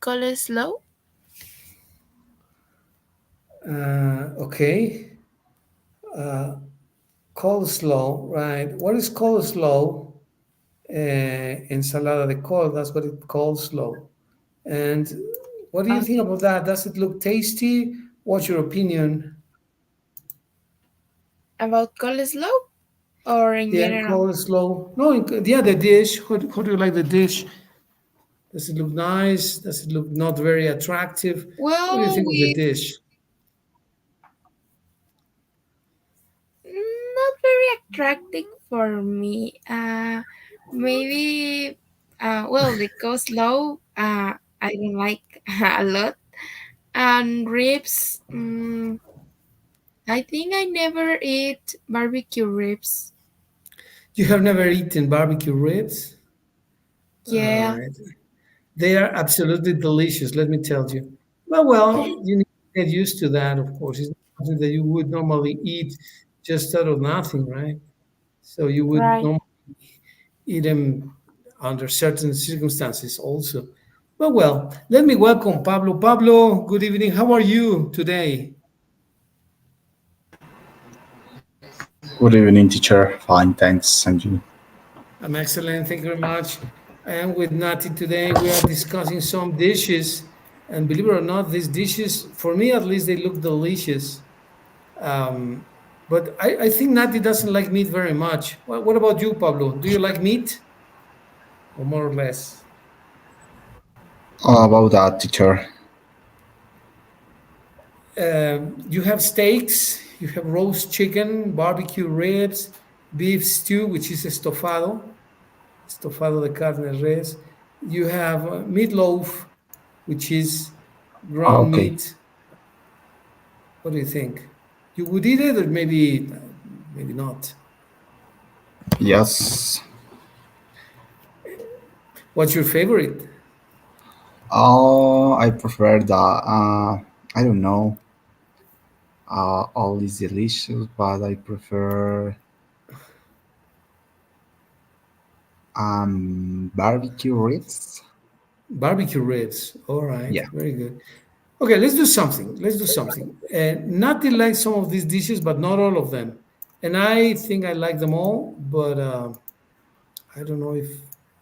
coleslaw? Okay. Uh, Coleslaw, right? What is coleslaw? Ensalada de col. That's what it coleslaw. And what do you think Okay. about that? Does it look tasty? What's your opinion? About coleslaw or in Yeah, general? coleslaw. No, yeah, the dish. How do you like the dish? Does it look nice? Does it look not very attractive? What do you Well, think of the we dish? not very attractive for me. Maybe well, the coleslaw I don't like a lot, and ribs. I think I never eat barbecue ribs. You have never eaten barbecue ribs? All Yeah, right. They are absolutely delicious, let me tell you. Well, you need to get used to that, of course. It's not something that you would normally eat just out of nothing, right? So you would right. normally eat them under certain circumstances also. But well, let me welcome Pablo. Pablo, good evening. How are you today? Good evening, teacher. Fine, thanks. And you? I'm excellent. Thank you very much. I am with Nati today. We are discussing some dishes. And believe it or not, these dishes, for me at least, they look delicious. Um, but I think Nati doesn't like meat very much. What about you, Pablo? Do you like meat or more or less? About that, teacher. You have steaks, you have roast chicken, barbecue ribs, beef stew, which is estofado de carne de res. You have meatloaf, which is ground Okay. meat. What do you think? You would eat it, or maybe not. Yes. What's your favorite? I prefer the. I don't know. All is delicious, but I prefer barbecue ribs. Barbecue ribs. All right, Yeah. very good. Okay, let's do something. Let's do something. Nati likes some of these dishes, but not all of them. And I think I like them all, but I don't know if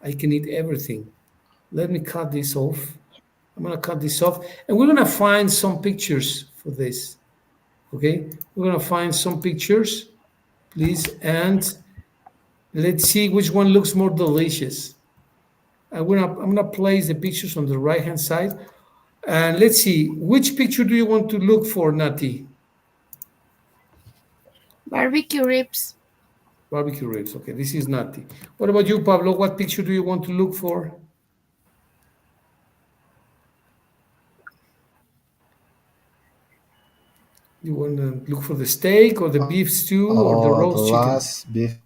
I can eat everything. Let me cut this off. I'm gonna cut this off, and we're gonna find some pictures for this. Okay, we're gonna find some pictures, please, and let's see which one looks more delicious. I'm gonna place the pictures on the right hand side, and let's see which picture do you want to look for, Nati? Barbecue ribs. Barbecue ribs. Okay, this is Nati. What about you, Pablo? What picture do you want to look for? You want to look for the steak or the beef stew or the The roast chicken? last beef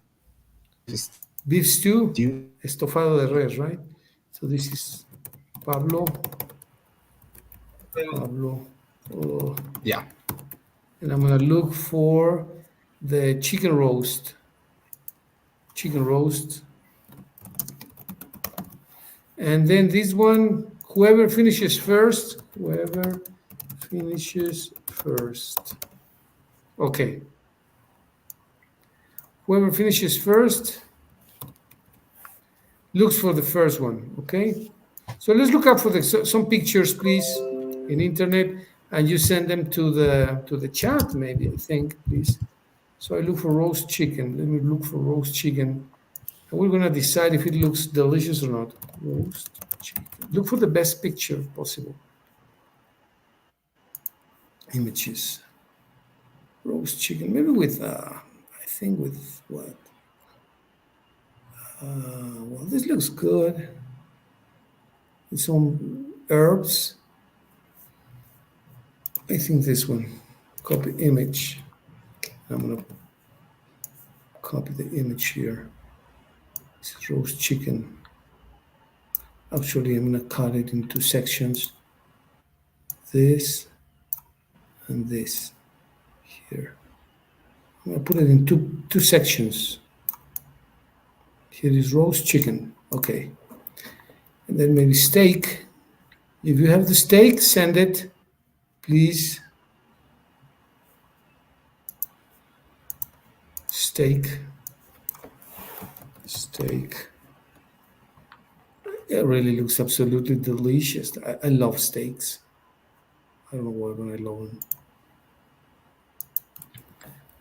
Beef stew. stew, estofado de res, right? So this is Pablo. Pablo. Oh, Yeah. and I'm gonna look for the chicken roast. Chicken roast. And then this one, whoever finishes first, whoever finishes first. Okay. Whoever finishes first looks for the first one. Okay. So let's look up for some pictures, please, in internet, and you send them to the chat, maybe I think, please. So I look for roast chicken. Let me look for roast chicken, and we're gonna decide if it looks delicious or not. Roast chicken. Look for the best picture possible. Images. Roast chicken, maybe with I think with what? Well, this looks good. With some herbs. I think this one. Copy image. I'm gonna copy the image here. This is roast chicken. Actually, I'm gonna cut it into sections. This and this here. I'm gonna put it in two sections. Here is roast chicken. Okay. And then maybe steak. If you have the steak, send it, please. Steak, steak. It really looks absolutely delicious. I love steaks. I don't know why, but I love them.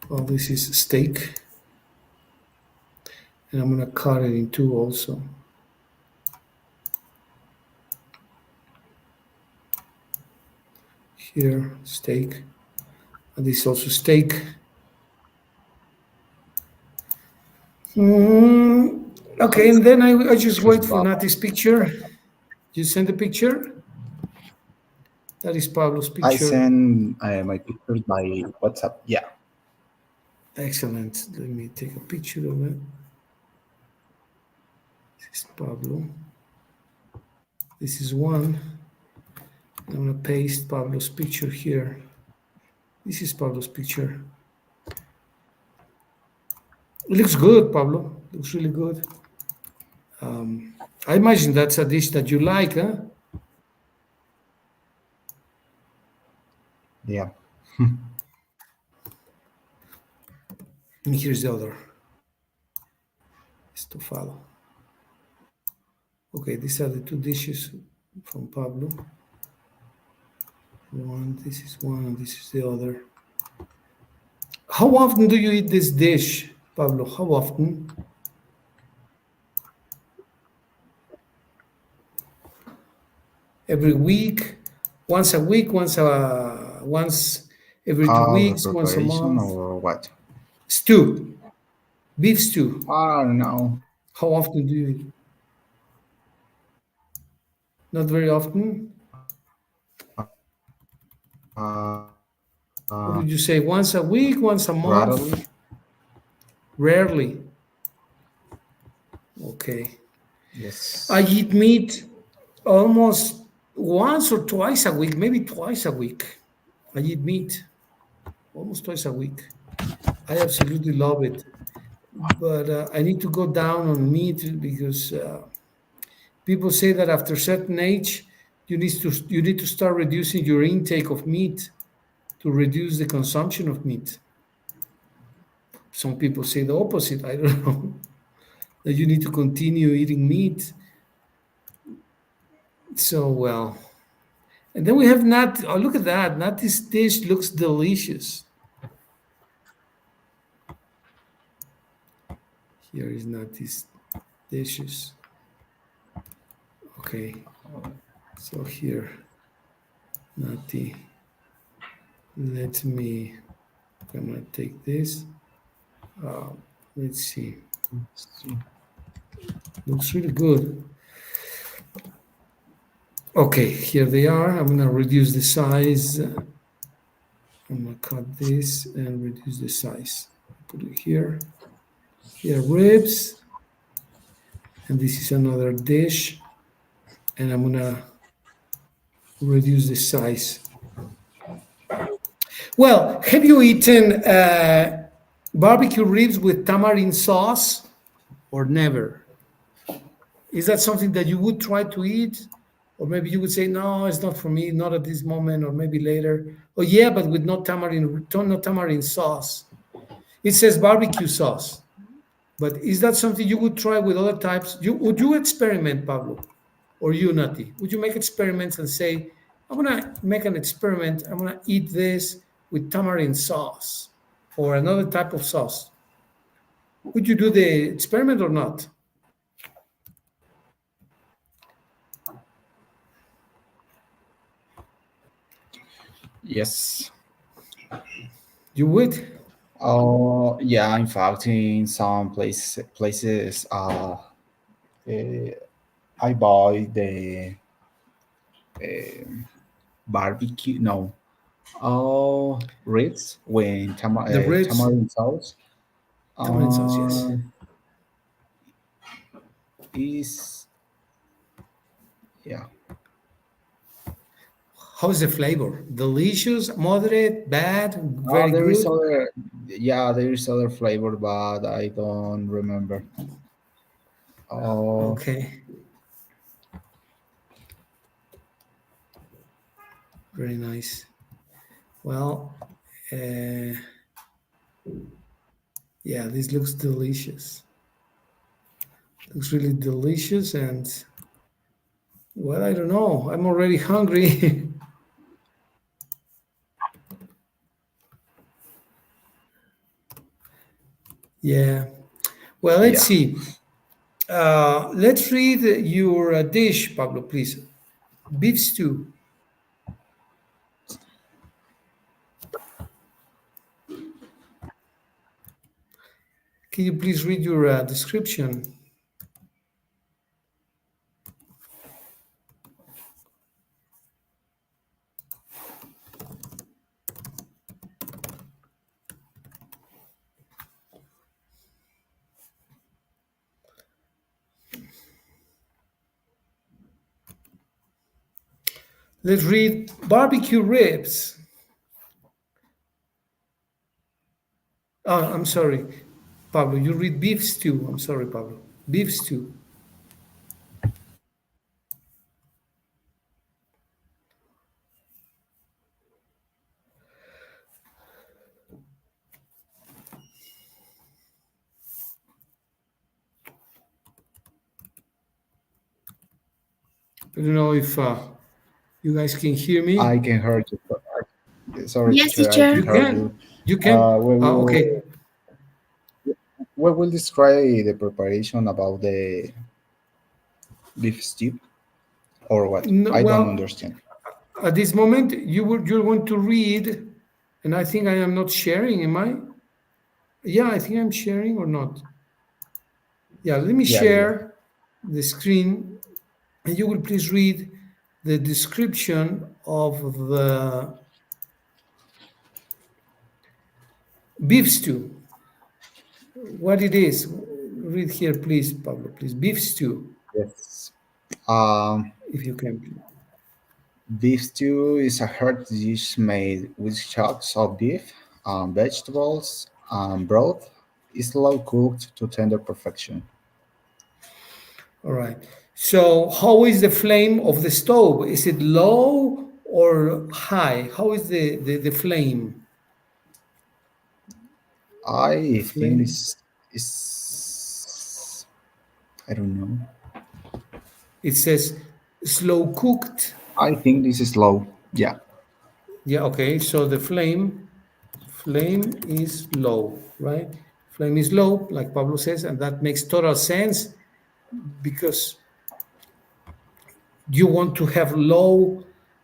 Well, this is steak, and I'm gonna cut it in two also. Here, steak, and this is also steak. Mm, okay, and then I just Cheers, wait for Bob. Nati's picture. You send the picture. That is Pablo's I picture. send my pictures by WhatsApp. Yeah, Excellent. Let me take a picture of it. This is Pablo. This is one. I'm gonna paste Pablo's picture here. This is Pablo's picture. It looks good, Pablo. Looks really good. I imagine that's a dish that you like, huh? yeah. And here's the other. Estofado. Okay, these are the two dishes from Pablo. One, this is one, and this is the other. How often do you eat this dish, Pablo? How often? Every week? Once a week? Once every two The weeks? Once a preparation month? or what? Stew, beef stew. I don't know. How often do you eat? Not very often. What would you say? Once a week? Once a Rarely. month? Rarely. Okay. I Yes. eat meat almost once or twice a week, maybe twice a week. I eat meat almost twice a week. I absolutely love it. But I need to go down on meat because people say that after a certain age, you need to start reducing your intake of meat to reduce the consumption of meat. Some people say the opposite. I don't know that you need to continue eating meat. So well, and then we have nat. Oh, look at that! Natty's dish looks delicious. Here is Natty's dishes. Okay, so here, Natty. Let me. I'm gonna take this. Uh, let's see. Looks really good. Okay, here they are. I'm gonna reduce the size. I'm gonna cut this and reduce the size. Put it here. Here ribs, and this is another dish. And I'm gonna reduce the size. Well, have you eaten barbecue ribs with tamarind sauce or never? Is that something that you would try to eat? Or maybe you would say, no, it's not for me, not at this moment, or maybe later. Oh, yeah, but with no tamarind sauce. It says barbecue sauce. But is that something you would try with other types? Would you experiment, Pablo, or you, Nati? Would you make experiments and say, I'm gonna make an experiment. I'm gonna eat this with tamarind sauce or another type of sauce? Would you do the experiment or not? Yes. You would. Oh, yeah. In fact, in some places, eh, I buy the barbecue. No, ribs with The ribs, tamarind sauce. tamarind sauce, yes. Uh, is yeah. How's the flavor? Delicious, moderate, bad, very There is good? other, yeah, there is other flavor, but I don't remember. Uh, Okay. Very nice. Well, uh, yeah, this looks delicious. Looks really delicious, and well, I don't know. I'm already hungry. Yeah. Well, let's Yeah, see. Let's read your dish, Pablo, please. Beef stew. Can you please read your description? Let's read barbecue ribs. Oh, I'm sorry, Pablo. You read beef stew. I'm sorry, Pablo. Beef stew. I don't know if you guys can hear I me. can hear you. Sorry, Yes, teacher, I teacher. can You hear you. can. You can. We will Okay. we will describe the preparation about the beef stew or what? No, I don't well, understand. at this moment, you're going to read, and I think I am not sharing. Am I? Yeah, I think I'm sharing or not. Yeah, let me Yeah, yeah, yeah. share the screen, and you will please read the description of the beef stew. What it is? Read here, please, Pablo. Please, beef stew, Yes. Um, if you can. Beef stew is a hearty dish made with chunks of beef, vegetables, and broth. It's slow cooked to tender perfection. All right. So, how is the flame of the stove? Is it low or high? How is the flame? I think Flame. this is, I don't know. It says slow cooked. I think this is low. Yeah. Yeah, okay. So the flame is low, right? Flame is low, like Pablo says, and that makes total sense because you want to have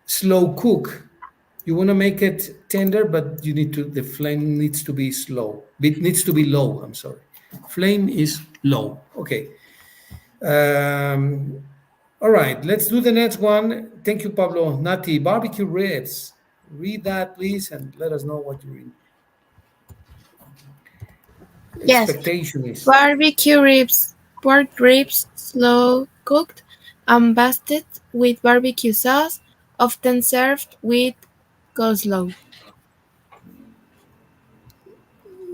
slow cook. You want to make it tender, but the flame needs to be slow. It needs to be low. I'm sorry. Flame is low. Okay. Um, all right. Let's do the next one. Thank you, Pablo. Nati, barbecue ribs. Read that, please, and let us know what your Yes. expectation is. Barbecue ribs. Pork ribs, slow cooked and basted with barbecue sauce, often served with coleslaw.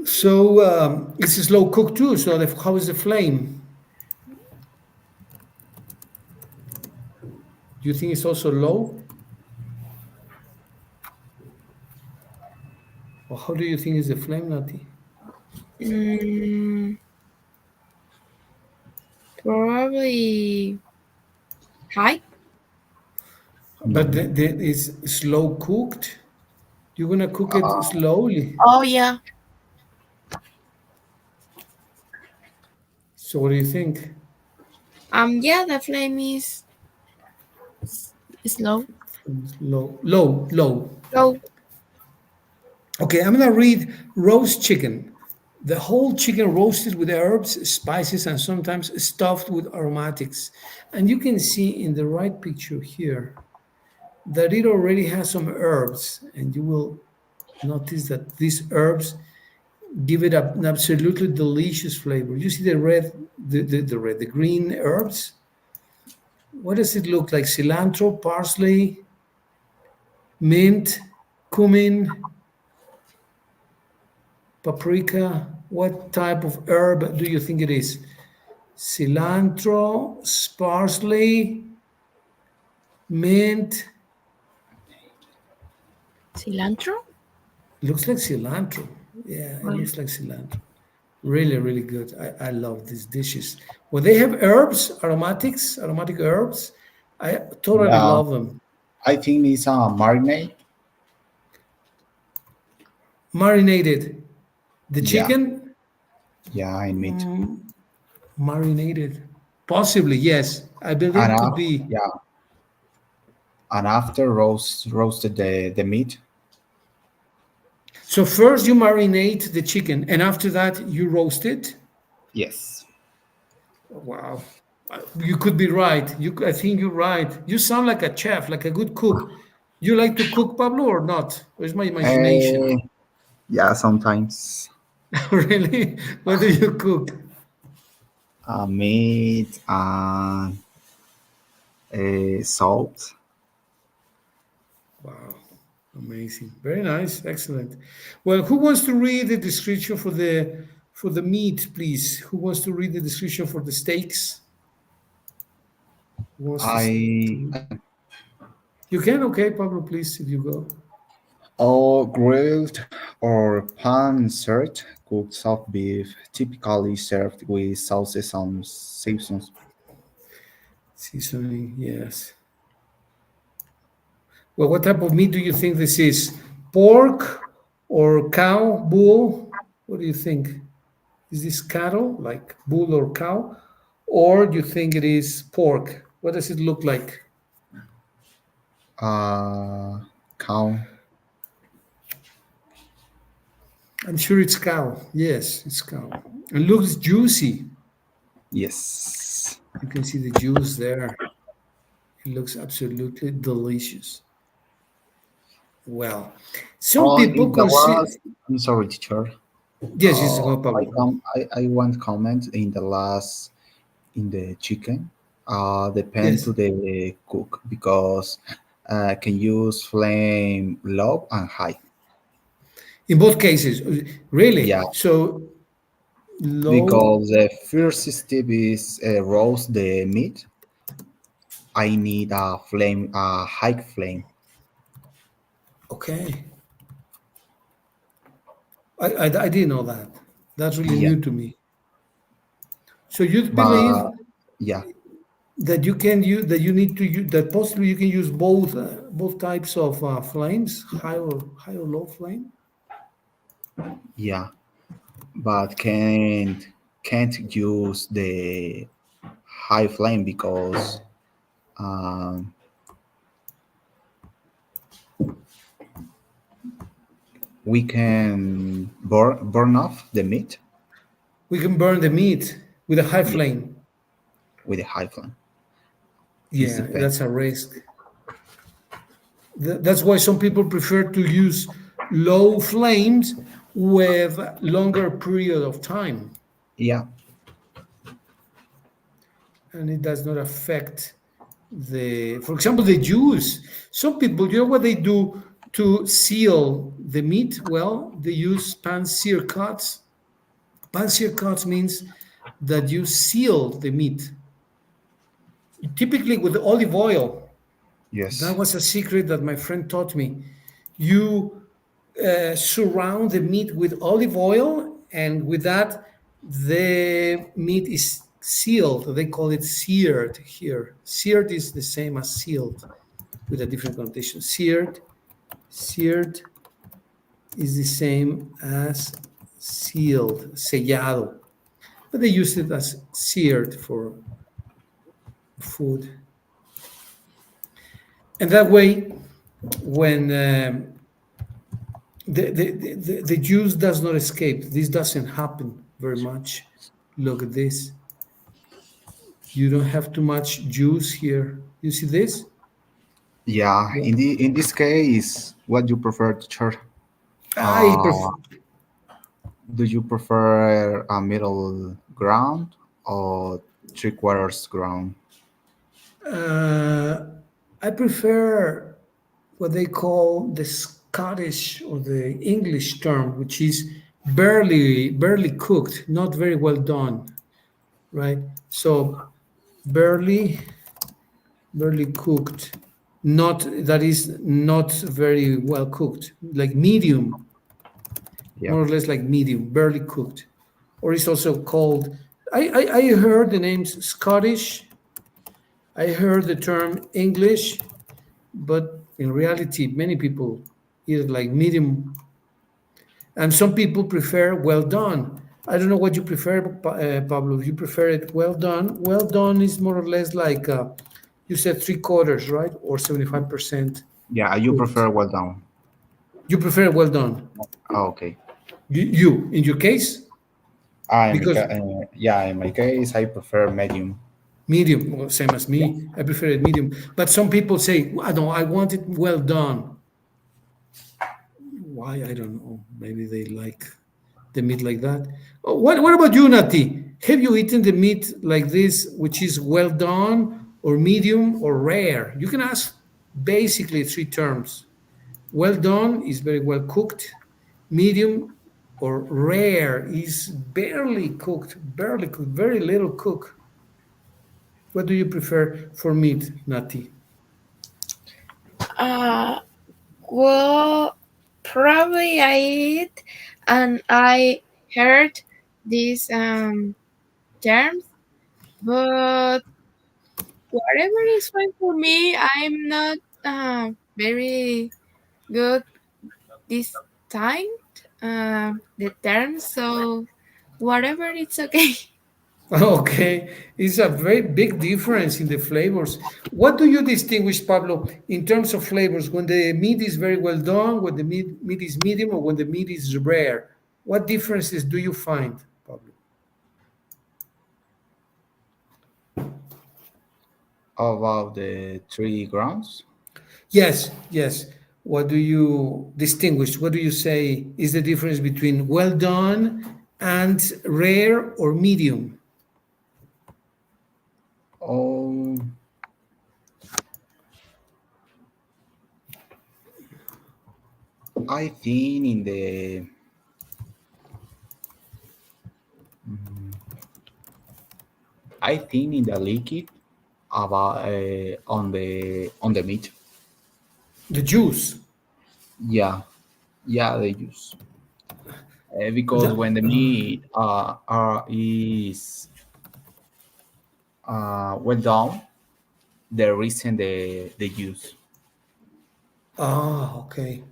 So it's a slow cook too. So how is the flame? Do you think it's also low, or how do you think is the flame, Nati? Mm, probably high. But No. it's slow cooked. You're gonna cook it Uh, slowly. Oh yeah. So what do you think? Yeah, the flame is low. Low, low, low. Low. Okay, I'm gonna read roast chicken. The whole chicken roasted with herbs, spices, and sometimes stuffed with aromatics. And you can see in the right picture here that it already has some herbs, and you will notice that these herbs give it an absolutely delicious flavor. You see the red, the green herbs. What does it look like? Cilantro, parsley, mint, cumin, paprika. What type of herb do you think it is? Cilantro, parsley, mint, Cilantro? Looks like cilantro. Yeah, it Well, looks like cilantro. Really, really good. I love these dishes. When they have herbs, aromatics, aromatic herbs, I totally Yeah, love them. I think it's a marinade. Marinated. The Yeah, chicken, yeah, in meat. marinated. Possibly, yes. I believe And it could be. yeah, and after roasted the meat. So first you marinate the chicken, and after that you roast it. Yes. Wow. You could be right. I think you're right. You sound like a chef, like a good cook. You like to cook, Pablo, or not? Or is my imagination? Uh, yeah, sometimes Really? What do you cook? meat and salt. Wow. Amazing. Very nice. Excellent. Well, who wants to read the description for the meat, please? Who wants to read the description for the steaks? Who wants I to You can? Okay, Pablo, please, if you go. or grilled or pan-seared cooked soft beef, typically served with sauces and seasons. Seasoning, yes. Well, what type of meat do you think this is? Pork or cow, bull? What do you think? Is this cattle, like bull or cow? Or do you think it is pork? What does it look like? Uh, cow. I'm sure it's cow. Yes, it's cow. It looks juicy. Yes. You can see the juice there. It looks absolutely delicious. Well, some people In the consider. last, I'm sorry, teacher. Yes, yes, go, Pablo. I want comment in the last in the chicken. Depend Yes, to the cook because can use flame low and high. in both cases, Yeah, really. So low. because the first step is roast the meat. I need a high flame. Okay, I didn't know that. That's really Yeah, new to me. So you believe but yeah, that you can use that you need to use that possibly you can use both types of flames, high or low flame. yeah, but can't use the high flame because um, we can burn off the meat. We can burn the meat with a high Yeah, flame. with a high flame. It's Yeah, depend. that's a risk. That's why some people prefer to use low flames with longer period of time, Yeah, and it does not affect for example, the juice. Some people, you know what they do to seal the meat? Well, they use pan-sear cuts. Pan-sear cuts means that you seal the meat, typically with olive oil. That yes, was a secret that my friend taught me. You surround the meat with olive oil, and with that, the meat is sealed. They call it seared here. Seared is the same as sealed with a different connotation. Seared is the same as sealed, sellado, but they use it as seared for food. And that way, when the juice does not escape, this doesn't happen very much. Look at this. You don't have too much juice here. You see this? yeah. Well, In this case, what you prefer, teacher? I Uh, prefer. do you prefer a middle ground or three quarters ground? Uh, I prefer what they call the Scottish or the English term, which is barely cooked, not very well done, right? So barely cooked. not that is not very well cooked, like medium, Yeah. more or less like medium, barely cooked, or it's also called. I heard the names Scottish. I heard the term English, but in reality, many people eat it like medium, and some people prefer well done. I don't know what you prefer, Pablo. If you prefer it well done, well done is more or less like you said three quarters, right, or 75% Yeah, you cooked. prefer well done. You prefer well done. Oh, okay. In your case, because Yeah, in my case, I prefer medium. medium, well, same as Yeah. me. I prefer it medium. But some people say, I don't. I want it well done. Why? I don't know. Maybe they like the meat like that. Oh, what about you, Nati? Have you eaten the meat like this, which is well done, or medium, or rare? You can ask basically three terms. Well done is very well cooked. Medium or rare is barely cooked, very little cook. What do you prefer for meat, Nati? Uh, well, probably I eat, and I heard these terms, but whatever is fine for me. I'm not very good this time. The terms, so whatever, it's okay. Okay, it's a very big difference in the flavors. What do you distinguish, Pablo, in terms of flavors when the meat is very well done, when the meat is medium, or when the meat is rare? What differences do you find, Pablo? How about the 3 grams? Yes, yes. What do you distinguish? What do you say is the difference between well done and rare or medium? Oh, I think in the I think in the liquid about on the meat. The juice. Yeah, yeah, they use because The- when the meat is well done, the reason they use okay.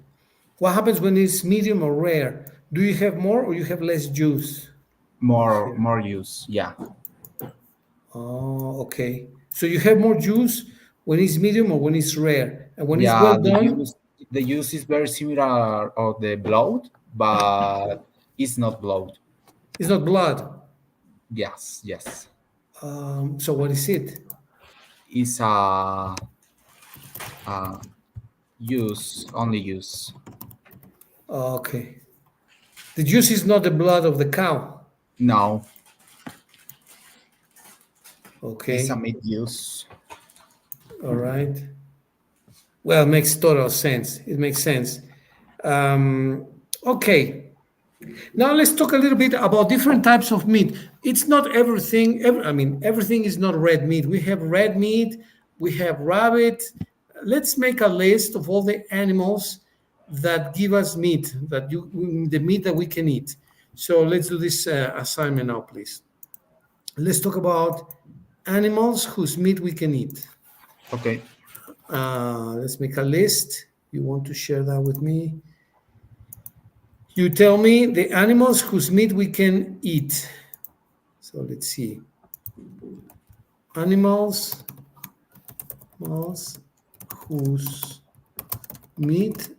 What happens when it's medium or rare? Do you have more or you have less juice? Here. more use. Yeah, Okay. So you have more juice when it's medium or when it's rare. And when it's well yeah. done, The use is very similar of the blood, but it's not blood. it's not blood. Yes, yes. So what is it? It's a use only use. Okay. The juice is not the blood of the cow. No, it's a Okay. meat use. All right. Well, it makes total sense. It makes sense. Um, okay. Now let's talk a little bit about different types of meat. It's not everything. I mean, everything is not red meat. We have red meat. We have rabbit. Let's make a list of all the animals that give us meat. The meat that we can eat. So let's do this assignment now, please. Let's talk about animals whose meat we can eat. Okay. Let's make a list. You want to share that with me? You tell me the animals whose meat we can eat. So let's see. Animals, animals whose meat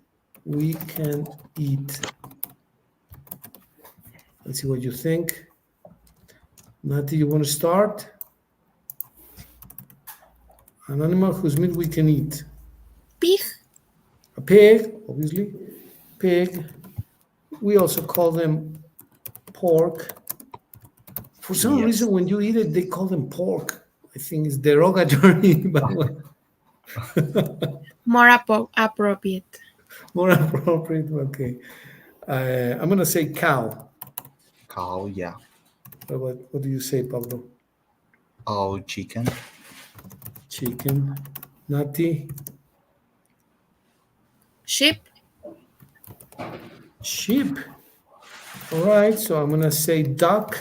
we can eat. Let's see what you think. Nati, you want to start? An animal whose meat we can eat. Pig. A pig, obviously. Pig. We also call them pork. For some Yes. reason, when you eat it, they call them pork. I think it's derogatory, but well, More appropriate. more appropriate. Okay. I'm going to say cow. Cow. Yeah. What do you say, Pablo? Oh, chicken. Chicken. Nati. Sheep. Sheep. All right, so I'm gonna say duck.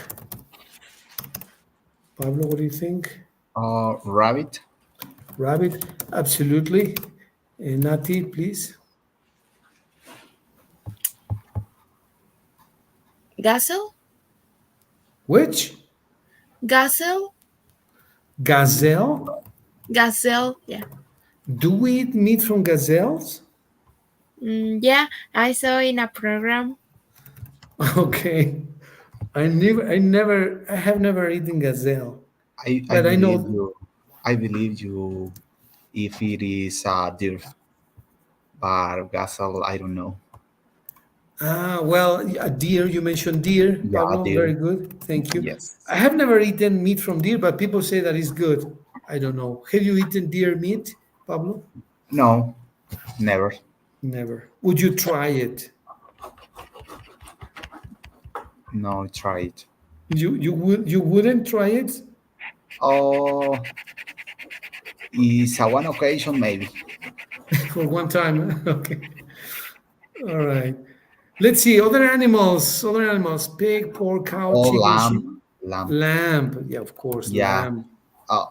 Pablo, what do you think? Rabbit. Rabbit, absolutely. Nati, please. Gazelle. Which? Gazelle. Gazelle? Gazelle. Yeah. Do we eat meat from gazelles? Yeah, I saw in a program. Okay. I have never eaten gazelle, I but I believe know. you. I believe you. If it is a deer bar gazelle, I don't know. Well, a deer. You mentioned deer, Yeah, Pablo. deer. Very good. Thank you. I Yes. have never eaten meat from deer, but people say that it's good. I don't know. Have you eaten deer meat, Pablo? No, never. Never. Would you try it? No, try it. You wouldn't try it Oh, is a one occasion maybe. for one time. Okay. All right. Let's see. Other animals. Other animals. Pig, pork, cow, Oh, chicken, lamb, sheep, lamb. lamb. Yeah, of course, Yeah. lamb. Uh,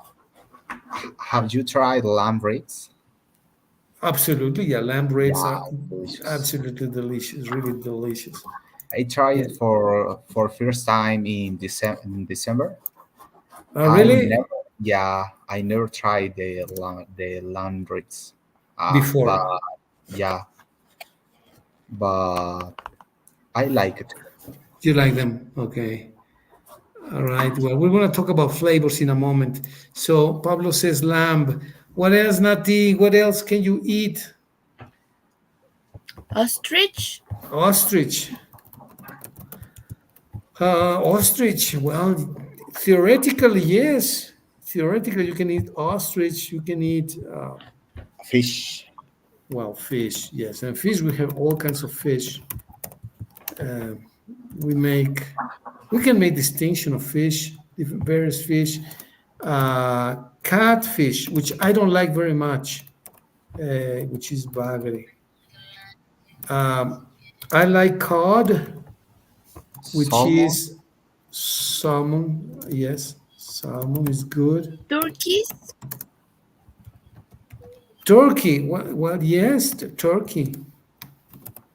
have you tried lamb ribs? Absolutely. Yeah, lamb Yeah, ribs are delicious. absolutely delicious. Really delicious. I tried Yeah. it for first time in December. I Really? never, yeah, I never tried the lamb ribs. But Before. yeah, but I like it. You like them? Okay. All right. Well, we're going to talk about flavors in a moment. So Pablo says lamb. What else, Nati? What else can you eat? Ostrich. Ostrich. Ostrich. Well, theoretically, yes. Theoretically, you can eat ostrich. You can eat, Fish. well, fish. Yes, and fish. We have all kinds of fish. Uh, we make. We can make distinction of fish, various fish. Catfish, which I don't like very much, which is bagre. Um, I like cod, which Salmon is salmon. Yes, salmon is good. Turkeys. Turkey. What? Yes, turkey.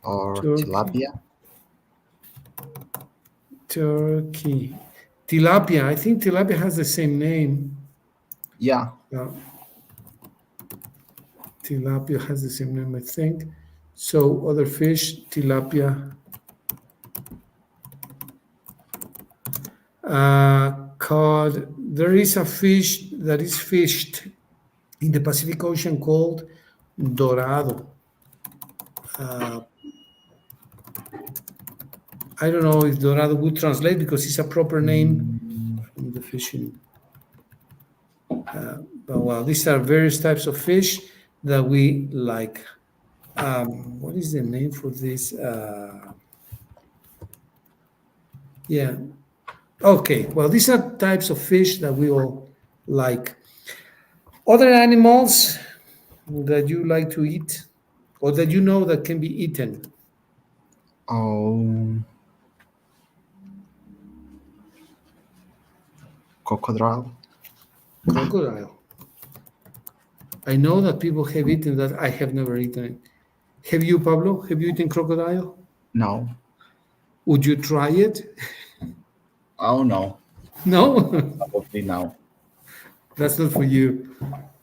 or Turkey. tilapia. Turkey. Tilapia. I think tilapia has the same name. Yeah, Uh, tilapia has the same name, I think. So other fish, tilapia. Cod. There is a fish that is fished in the Pacific Ocean called dorado. Uh, I don't know if dorado would translate because it's a proper name mm, from the fishing. But well, these are various types of fish that we like. What is the name for this? Yeah. Okay. Well, these are types of fish that we all like. Other animals that you like to eat or that you know that can be eaten. oh, crocodile. Crocodile. I know that people have eaten that. I have never eaten it. Have you, Pablo? Have you eaten crocodile? No. Would you try it? Oh no. No, Probably no. that's not for you.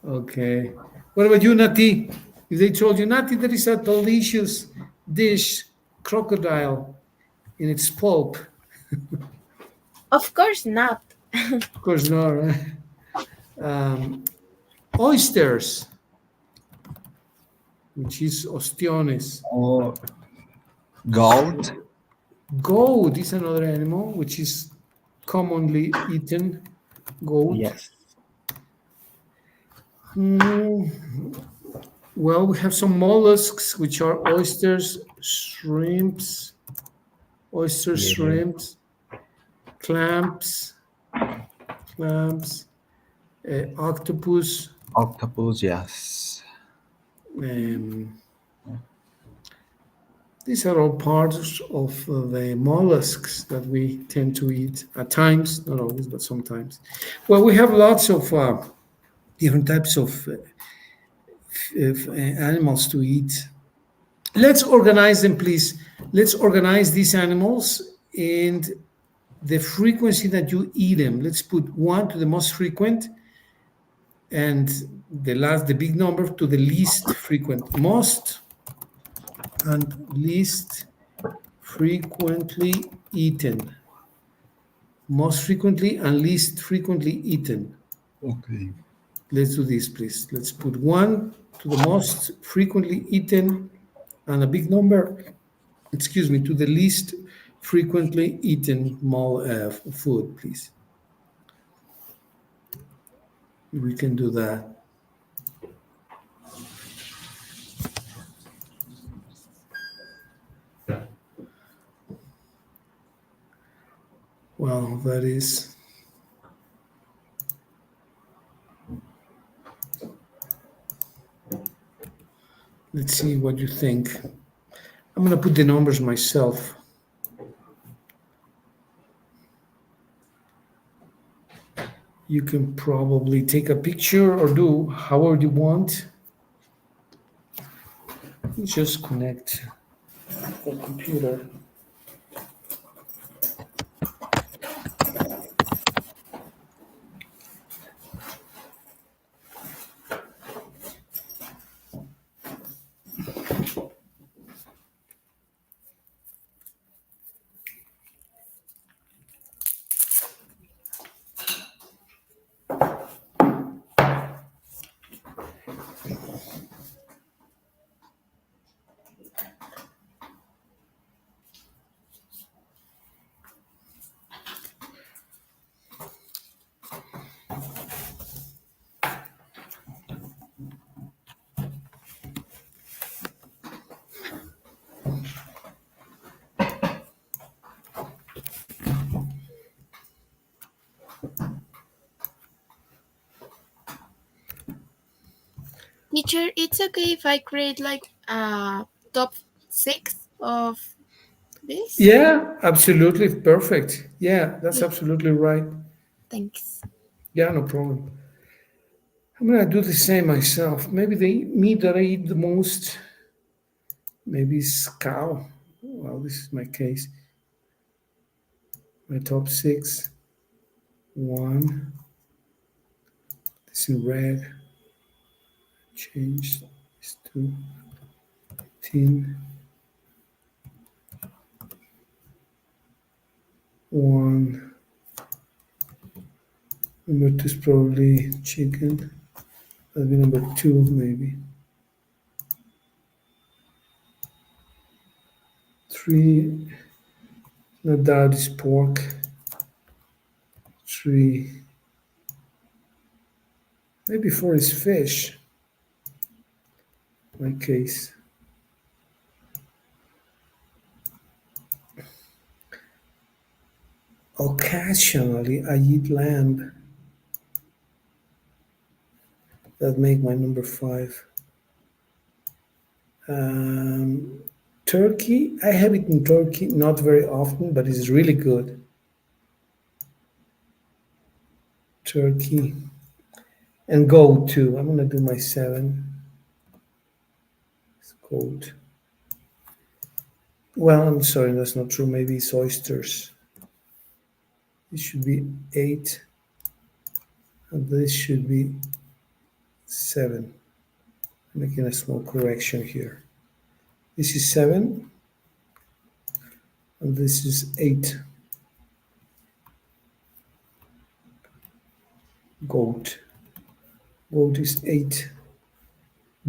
Okay. What about you, Nati? If they told you, Nati, there is a delicious dish, crocodile in its pulp. Of course not. Of course, no, right? Oysters, which is ostiones. Oh, goat. Goat is another animal which is commonly eaten. Goat. Yes. Hmm. Well, we have some mollusks, which are oysters, shrimps, oysters, Yeah. shrimps, clams, clams, octopus, Octopus. Yes. um, These are all parts of the mollusks that we tend to eat at times, not always, but sometimes. Well, we have lots of different types of animals to eat. Let's organize them, please. Let's organize these animals and the frequency that you eat them. Let's put one to the most frequent and the big number to the least frequent. Most and least frequently eaten. Most frequently and least frequently eaten. Okay. Let's do this, please. Let's put one to the most frequently eaten and a big number, excuse me, to the least frequently eaten food, please. We can do that. Well, that is, let's see what you think. I'm going to put the numbers myself. You can probably take a picture or do however you want. Just connect the computer. Teacher, it's okay if I create like a top six of this? Yeah, absolutely perfect. Yeah, that's Okay, absolutely right. thanks. Yeah, no problem. I'm gonna do the same myself. Maybe the meat that I eat the most, maybe is cow. Well, this is my case. My top six. One. This in red. Changed. Is two. 10. One. Number two is probably chicken. That'll be number two, maybe. Three. No doubt is pork. Three. Maybe four is fish. My case. Occasionally, I eat lamb. That make my number five. Um, Turkey. I have eaten turkey not very often, but it's really good. Turkey and goat too. I'm gonna do my seven. It's goat. Well, I'm sorry, that's not true. Maybe it's oysters. It should be eight, and this should be seven. I'm making a small correction here. This is seven, and this is eight. Goat. Goat is eight.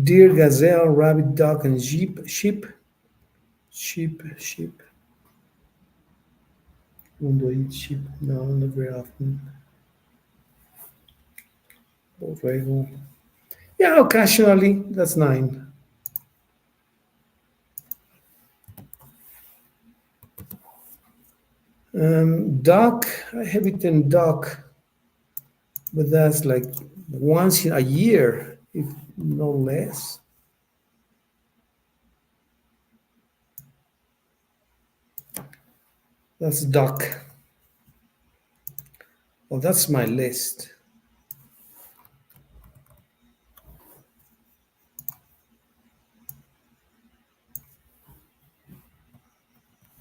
Deer, gazelle, rabbit, duck, and sheep. Sheep. Sheep. Sheep. When do I eat sheep? No, not very often. Borrego. Yeah, occasionally. That's nine. Duck. I have eaten duck, but that's like once in a year, if no less. That's duck. Well, that's my list.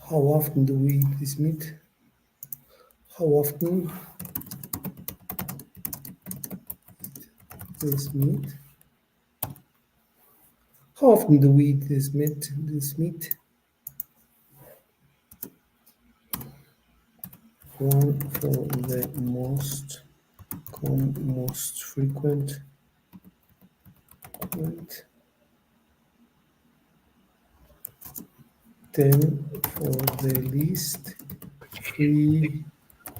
How often do we eat this meat? How often this meat? How often do we eat this meat? This meat? One for the most frequent. Frequent. 10 for the least frequent.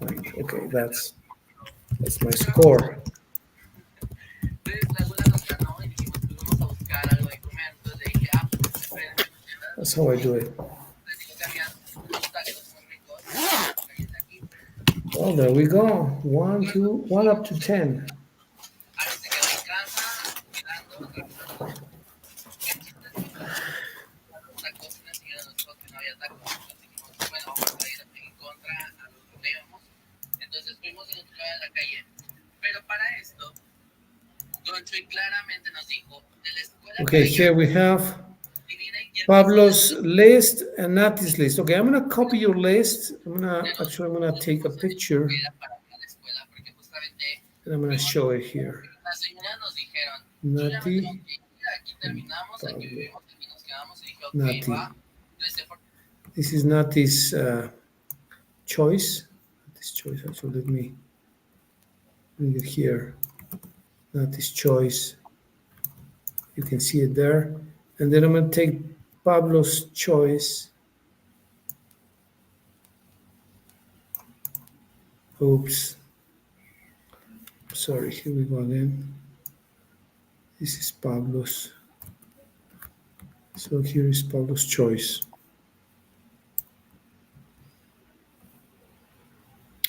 Okay, that's my score. That's how I do it. Well, there we go. One up to 10. Okay, here we have Pablo's list and Nati's list. Okay, I'm gonna copy your list. I'm gonna take a picture and I'm gonna show it here. Nati and Pablo. Nati. This is Nati's choice. This choice. Actually, let me bring it here. Nati's choice. You can see it there. And then I'm gonna take Pablo's choice. Oops. Sorry, here we go again. This is Pablo's. So here is Pablo's choice.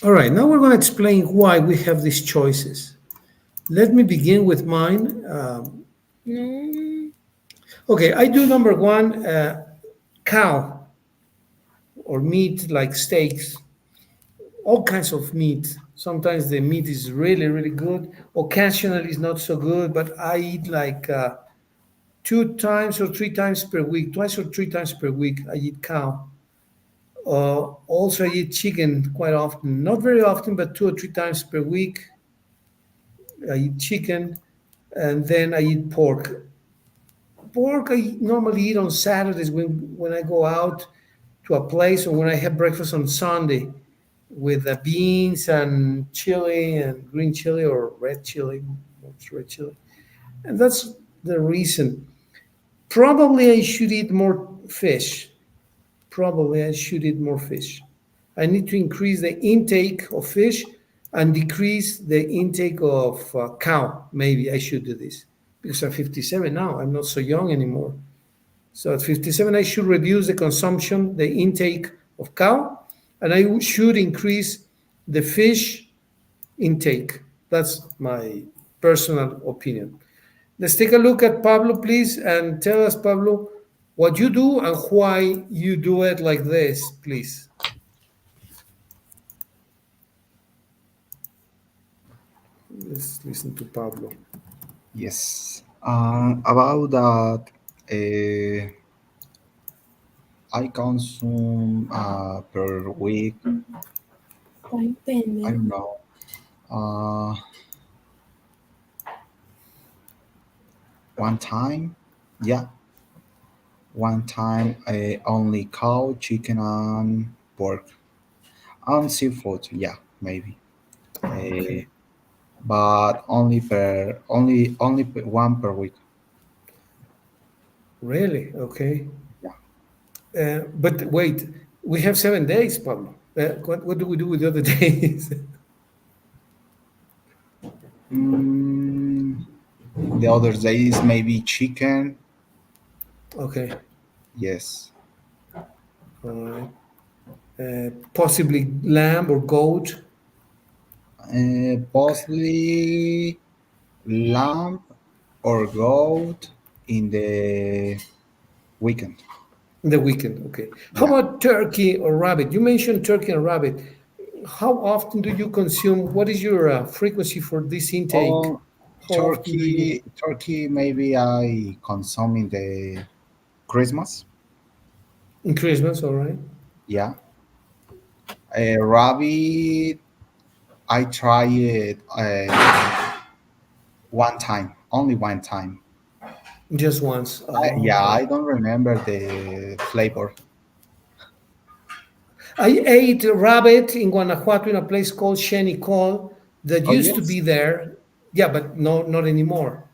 All right, now we're going to explain why we have these choices. Let me begin with mine. No. Okay, I do number one, cow or meat like steaks, all kinds of meat. Sometimes the meat is really, really good. Occasionally, it's not so good, but I eat like 2 times or 3 times per week, twice or 3 times per week. I eat cow. Also, I eat chicken quite often. Not very often, but 2 or 3 times per week. I eat chicken, and then I eat pork. Pork I normally eat on Saturdays when I go out to a place or when I have breakfast on Sunday with beans and chili and green chili or red chili. What's red chili? And that's the reason. Probably I should eat more fish. Probably I should eat more fish. I need to increase the intake of fish and decrease the intake of cow. Maybe I should do this because I'm 57 now. I'm not so young anymore. So at 57, I should reduce the consumption, the intake of cow, and I should increase the fish intake. That's my personal opinion. Let's take a look at Pablo, please, and tell us, Pablo, what you do and why you do it like this, please. Let's listen to Pablo. Yes. About that, I consume per week. Fine I pending. don't know. Uh, One time, yeah, one time I only cow, chicken, and pork, and seafood. Yeah, maybe. Uh, Okay, but one per week. really? Okay. Yeah. But wait, we have 7 days, Pablo. What do we do with the other days? Mm, the other days maybe chicken. Okay, Yes. all right. Possibly lamb or goat. Possibly lamb or goat in the weekend. The weekend, okay. How Yeah. about turkey or rabbit? You mentioned turkey and rabbit. How often do you consume? What is your frequency for this intake? Oh, How often do you? Turkey. Maybe I consume in the Christmas. In Christmas, all right. Yeah. Rabbit. I try it one time, only one time. Just once. Oh, Yeah, okay. I don't remember the flavor. I ate rabbit in Guanajuato in a place called Shenicol that Oh used to yes. be there. Yeah, but no, not anymore.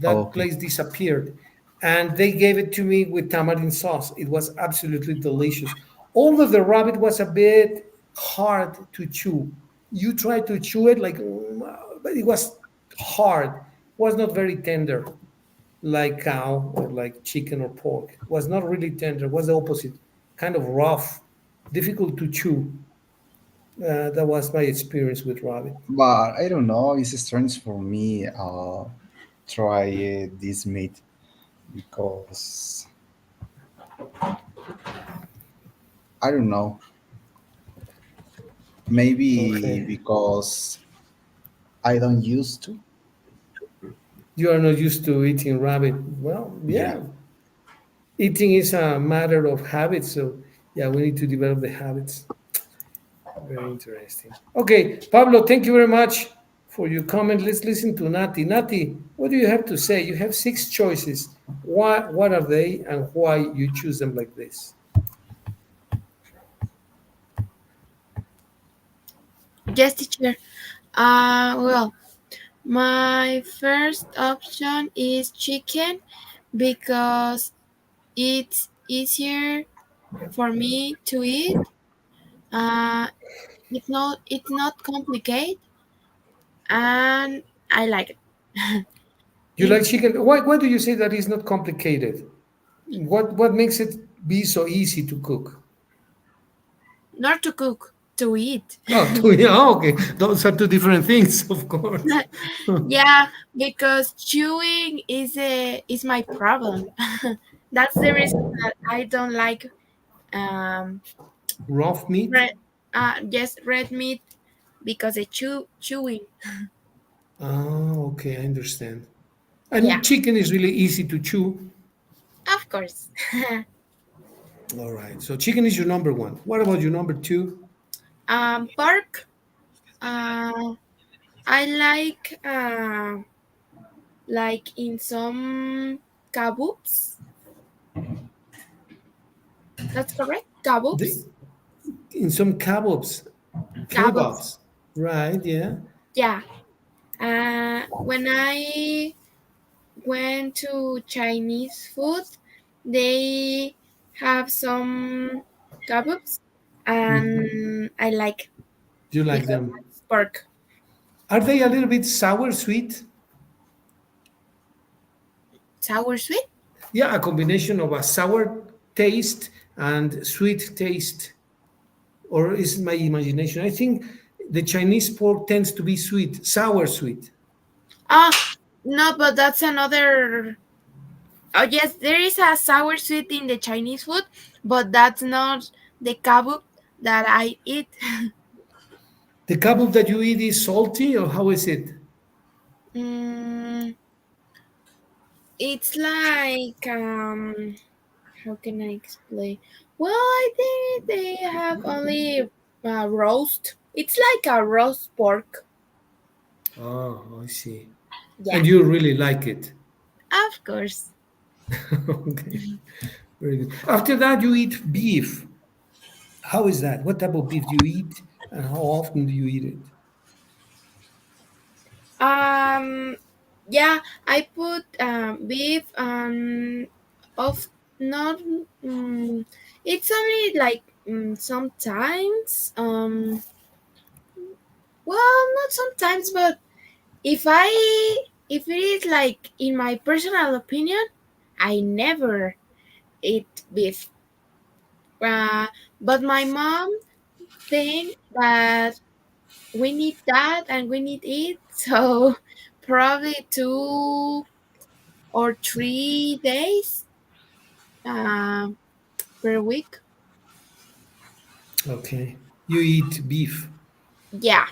Oh, That okay. place disappeared. And they gave it to me with tamarind sauce. It was absolutely delicious. Although the rabbit was a bit hard to chew. You try to chew it like, but it was hard. It was not very tender like cow or like chicken or pork. It was not really tender. It was the opposite, kind of rough, difficult to chew. That was my experience with rabbit. But I don't know. It's strange for me. Try this meat because I don't know. Maybe Okay. because I don't used to. You are not used to eating rabbit. Well, Yeah. yeah, eating is a matter of habit. So, yeah, we need to develop the habits. Very interesting. Okay, Pablo, thank you very much for your comment. Let's listen to Nati. Nati, what do you have to say? You have six choices. What are they and why you choose them like this? Yes, teacher. Well, my first option is chicken because it's easier for me to eat. Uh, it's not complicated, and I like it. You like It's chicken? Why do you say that is not complicated? What makes it be so easy to cook? not to cook, to eat. Oh, yeah, okay. Those are two different things, of course. Yeah, because chewing is my problem. That's the reason that I don't like um Raw meat? red just red meat because I chewing. Ah, okay, I understand. Yeah, And chicken is really easy to chew. of course. All right. So chicken is your number one. What about your number two? Pork. Uh, I like in some kabobs. That's correct. The, Kabobs. in some kebabs, Kabobs. kebabs, right? Yeah. Yeah. When I went to Chinese food, they have some kabobs, and I like Do you like because them? that's pork. Are they a little bit sour, sweet? Sour sweet. Yeah, a combination of a sour taste and sweet taste. Or is it my imagination? I think the Chinese pork tends to be sweet, sour sweet. Ah, no, but that's another. Oh yes, there is a sour sweet in the Chinese food, but that's not the kabob that I eat. The kebab that you eat is salty, or how is it? Mm, it's like how can I explain? Well, I think they have only roast. It's like a roast pork. Oh, I see. Yeah, And you really like it. of course. Okay, very good. After that, you eat beef. How is that? What type of beef do you eat, and how often do you eat it? Um, yeah, I put beef of not. Um, it's only like sometimes. Well, not sometimes, but if I if it is like in my personal opinion, I never eat beef. Uh, but my mom think that we need that and we need it, so probably 2 or 3 days. Um, per week. Okay. You eat beef. Yeah,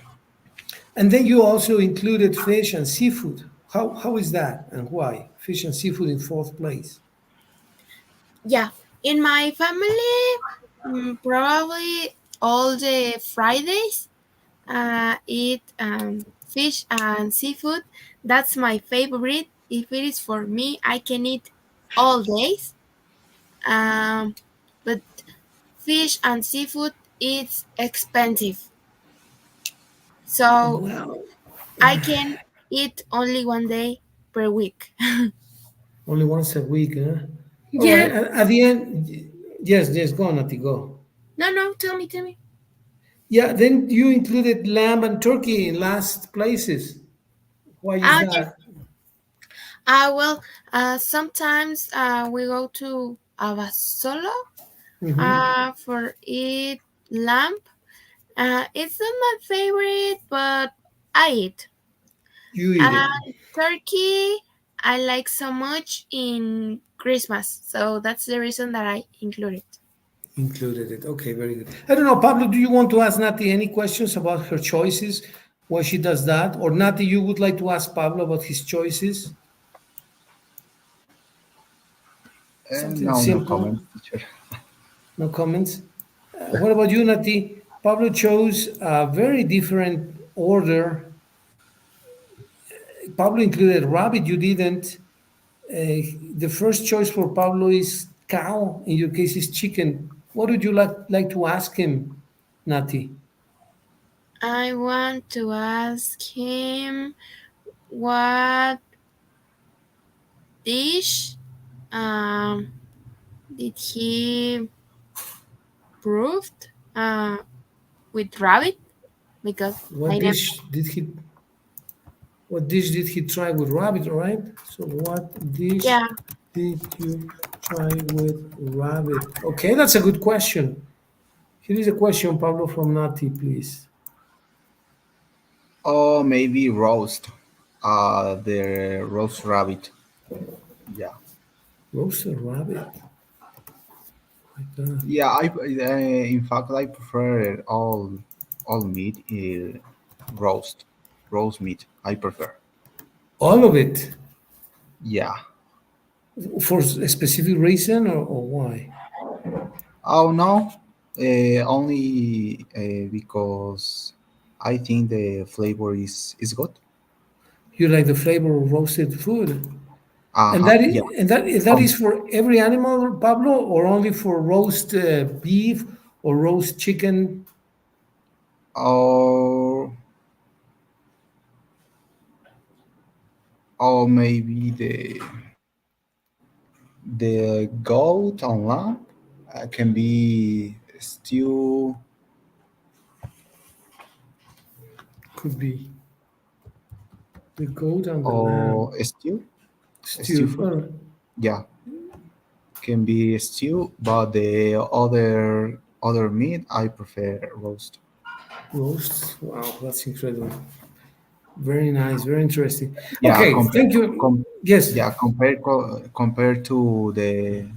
And then you also included fish and seafood. How is that and why? Fish and seafood in fourth place. yeah. In my family, probably all the Fridays, eat fish and seafood. That's my favorite. If it is for me, I can eat all days. Um, but fish and seafood it's expensive, so Well, I can eat only one day per week. only once a week, huh? All Yeah. right. At the end, yes, yes, go on, Nati, go. No, no. Tell me, tell me. Yeah, then you included lamb and turkey in last places. Why is Ah, yes. that? Well, sometimes we go to Abasolo Hmm. for eat lamb. It's not my favorite, but I eat. You eat it. And turkey, I like so much in Christmas, so that's the reason that I include it. Included it. Okay, very good. I don't know, Pablo, do you want to ask Nati any questions about her choices, why she does that? Or Nati, you would like to ask Pablo about his choices? Something No, no simple, comments, teacher. no comments. What about you, Nati? Pablo chose a very different order. Pablo included rabbit, you didn't. The first choice for Pablo is cow. In your case, is chicken. What would you like to ask him, Nati? I want to ask him what dish um, did he proved with rabbit because I What never. dish did he What dish did he try with rabbit, all right? So what dish Yeah, did you try with rabbit? Okay, that's a good question. Here is a question, Pablo, from Nati, please. Or maybe roast. The roast rabbit. Yeah. Roasted rabbit. My God. Yeah, in fact I prefer all meat roast meat. I prefer. All of it. Yeah. For a specific reason or why? Oh no, only because I think the flavor is good. You like the flavor of roasted food. And Uh-huh. that Yeah. is, and that Com- is for every animal, Pablo, or only for roast beef or roast chicken? or or maybe the goat and lamb can be stew Could be the goat and the or lamb. a stew Stew. food. Yeah, can be stew, but the other meat I prefer roast. Roast. Wow, that's incredible. Very nice. Very interesting. Yeah, Okay, thank you. Yes, compared to the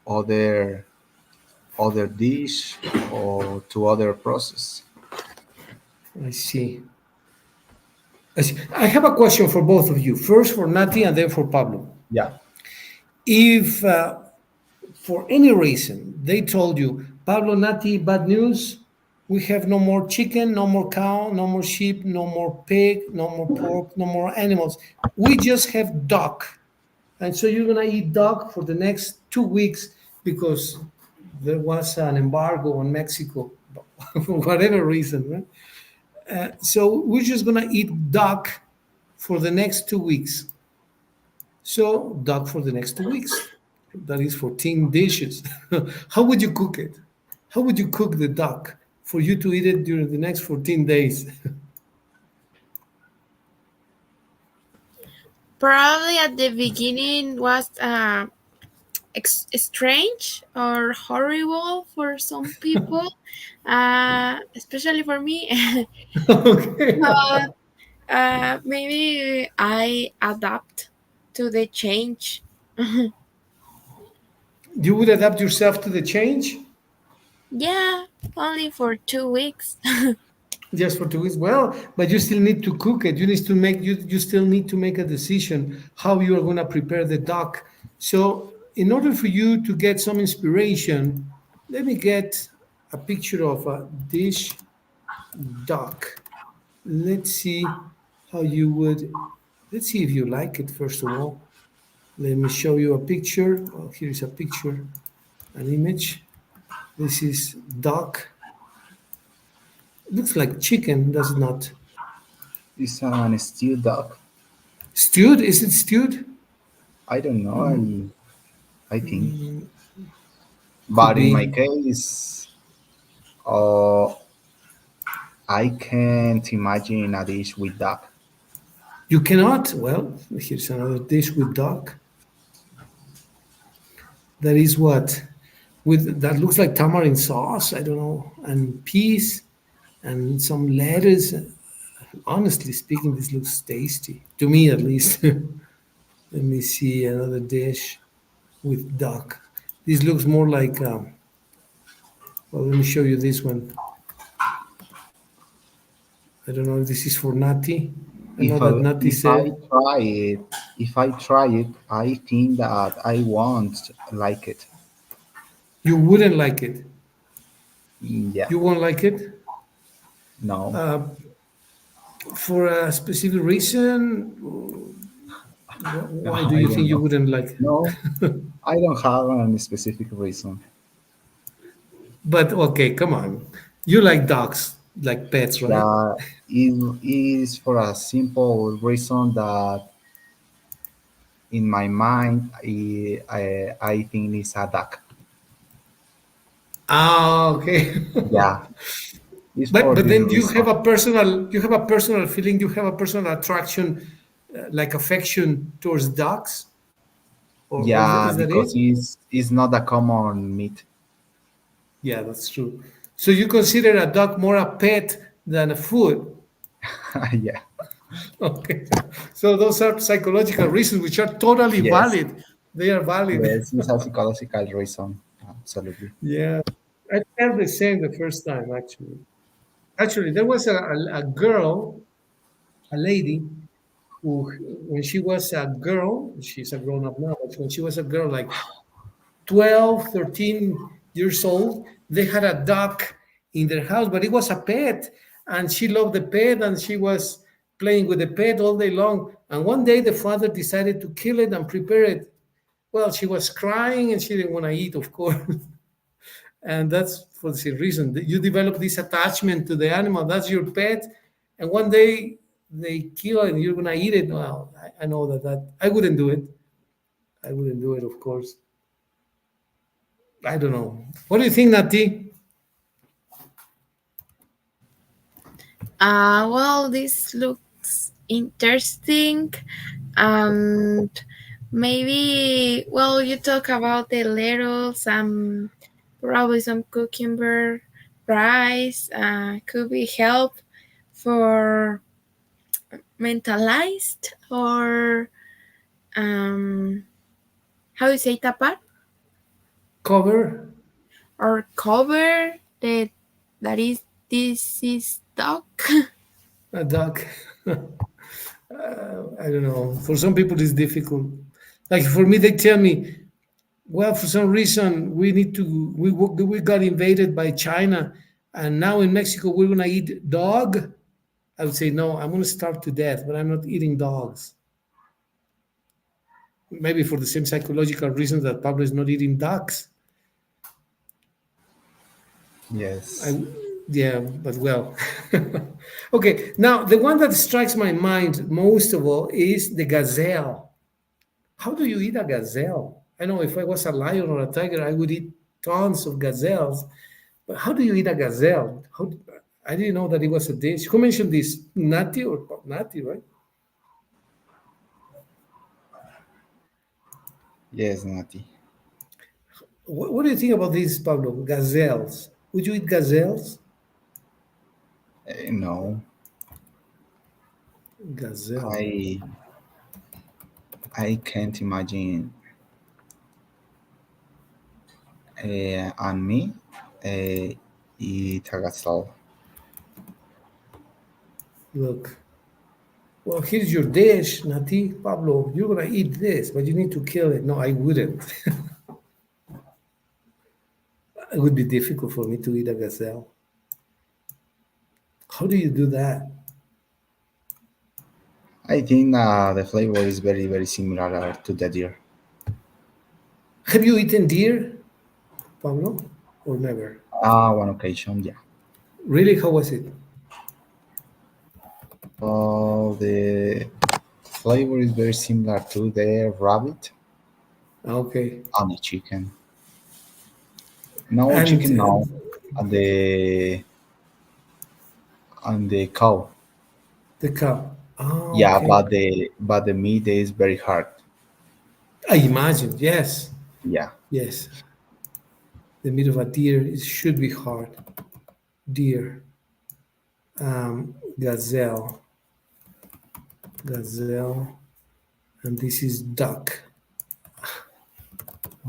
other other dish or to other process. I see. I see. I have a question for both of you. First for Nati and then for Pablo. Yeah. If for any reason they told you, Pablo, Nati, bad news, we have no more chicken, no more cow, no more sheep, no more pig, no more pork, no more animals. We just have duck. And so you're going to eat duck for the next 2 weeks because there was an embargo on Mexico, for whatever reason. Right? So we're just going to eat duck for the next 2 weeks. So, duck for the next 2 weeks. That is 14 dishes. How would you cook it? How would you cook the duck for you to eat it during the next 14 days? probably at the beginning was strange or horrible for some people, especially for me. Okay. But maybe I adapt to the change. You would adapt yourself to the change Yeah, only for 2 weeks. just for 2 weeks. Well, but you still need to cook it. You still need to make a decision how you are going to prepare the duck. So, in order for you to get some inspiration, let me get a picture of a dish duck. Let's see how you would. Let's see if you like it first of all. Let me show you a picture. Well, here's a picture, an image. This is duck. It looks like chicken, does it not? It's an steel duck. Stewed? Is it stewed? I don't know. I think, Could but in my be. case, uh, I can't imagine a dish with duck. You cannot. Well, here's another dish with duck. That is what? With that looks like tamarind sauce. I don't know, and peas and some lettuce. Honestly speaking, this looks tasty to me, at least. Let me see another dish with duck. This looks more like. Well, let me show you this one. I don't know if this is for Nati. I know If that I, Nati if I said try it, if I try it, I think that I won't like it. you wouldn't like it. Yeah, You won't like it no, for a specific reason. no, Why do I you don't think you know. wouldn't like it? No, I don't have any specific reason. But okay, come on. You like dogs, like pets, right? Yeah, it is for a simple reason that in my mind, I think it's a duck. Ah, okay. Yeah, it's but for but this then reason. you have a personal feeling, you have a personal attraction, like affection towards dogs, or Yeah, is that because it? it's not a common meat. Yeah, that's true. So you consider a dog more a pet than a food. Yeah. Okay. So those are psychological reasons which are totally Yes. valid. They are valid. Yes, it's a psychological reason. Absolutely. Yeah. I felt the same the first time, actually. Actually, there was a girl, a lady, who, when she was a girl, she's a grown up now, but when she was a girl, like 12, 13 years old, they had a duck in their house, but it was a pet. And she loved the pet and she was playing with the pet all day long. And one day the father decided to kill it and prepare it. Well, she was crying and she didn't want to eat, of course. And that's for the same reason that you develop this attachment to the animal. That's your pet. And one day they kill it and you're going to eat it. Well, I know that I wouldn't do it. I wouldn't do it, of course. I don't know. What do you think, Nati? Well, this looks interesting. And maybe, well, you talk about the lettuce, probably some cucumber, rice, could be help for mentalized or how do you say tapar Cover or cover that is this is dog. a duck. I don't know. For some people, it's difficult. Like for me, they tell me, well, for some reason, we got invaded by China, and now in Mexico we're gonna eat dog. I would say no. I'm gonna starve to death, but I'm not eating dogs. Maybe for the same psychological reasons that Pablo is not eating ducks. Yes. I, yeah, but well. Okay, now the one that strikes my mind most of all is the gazelle. How do you eat a gazelle? I know if I was a lion or a tiger, I would eat tons of gazelles. But how do you eat a gazelle? I didn't know that it was a dish. Who mentioned this? Nati or Nati, right? Yes, Nati. What do you think about these, Pablo? Gazelles. Would you eat gazelles? No, Gazelle. I I can't imagine and me, eat a gazelle. Look. Well, here's your dish, Nati. Pablo, you're gonna eat this, but you need to kill it. No, I wouldn't. It would be difficult for me to eat a gazelle. How do you do that? I think the flavor is very, very similar to the deer. Have you eaten deer, Pablo, or never? One occasion, yeah. Really? How was it? The flavor is very similar to the rabbit Okay. and the chicken. No And chicken, no. And the cow. the cow. Oh, Yeah, okay. but the meat is very hard. I imagine. Yes. Yeah. Yes. The meat of a deer should be hard. Deer. Gazelle. Gazelle. And this is duck.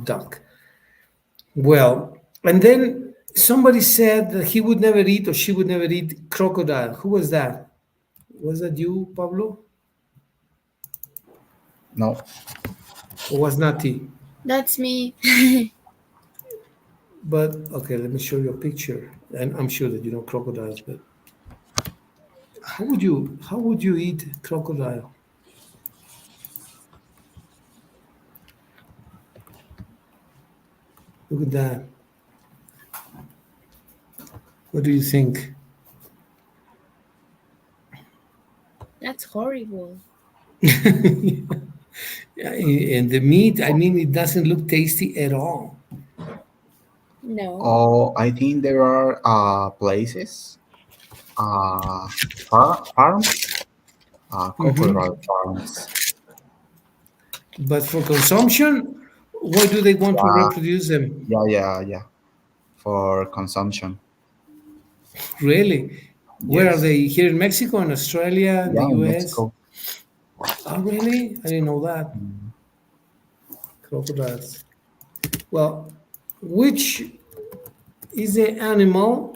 Duck. Well, and then somebody said that he would never eat or she would never eat crocodile. Who was that? Was that you, Pablo? No. Or was Nati? That's me. But okay, let me show you a picture. And I'm sure that you know crocodiles, but how would you eat crocodile? Look at that. What do you think? That's horrible. Yeah, and the meat, I mean, it doesn't look tasty at all. No. Oh, I think there are places, uh, farms, Hmm. crocodile farms. But for consumption, why do they want to Yeah, reproduce them? yeah, yeah, yeah. For consumption. Really? Where are Yes. they? Here in Mexico, in Australia, in the Yeah, in US? Mexico. Oh, really? I didn't know that. Mm. Crocodiles. Well, which is the animal,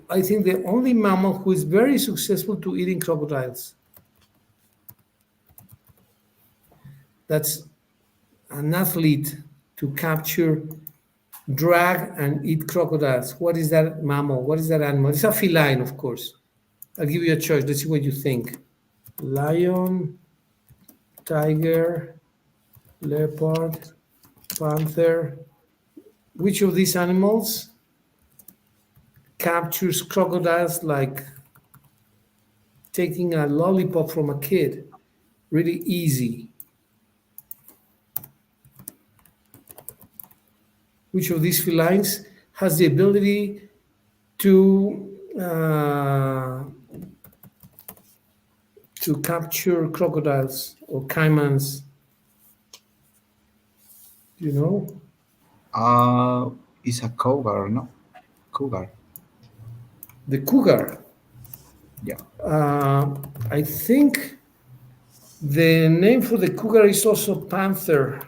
I think the only mammal who is very successful to eating crocodiles? That's an athlete to capture, drag, and eat crocodiles. What is that mammal? What is that animal? It's a feline, of course. I'll give you a choice. Let's see what you think. Lion, tiger, leopard, panther. Which of these animals captures crocodiles like taking a lollipop from a kid? Really easy. Which of these felines has the ability to capture crocodiles or caimans? You know, Uh, it's a cougar, no? Cougar. the cougar. Yeah. I think the name for the cougar is also panther,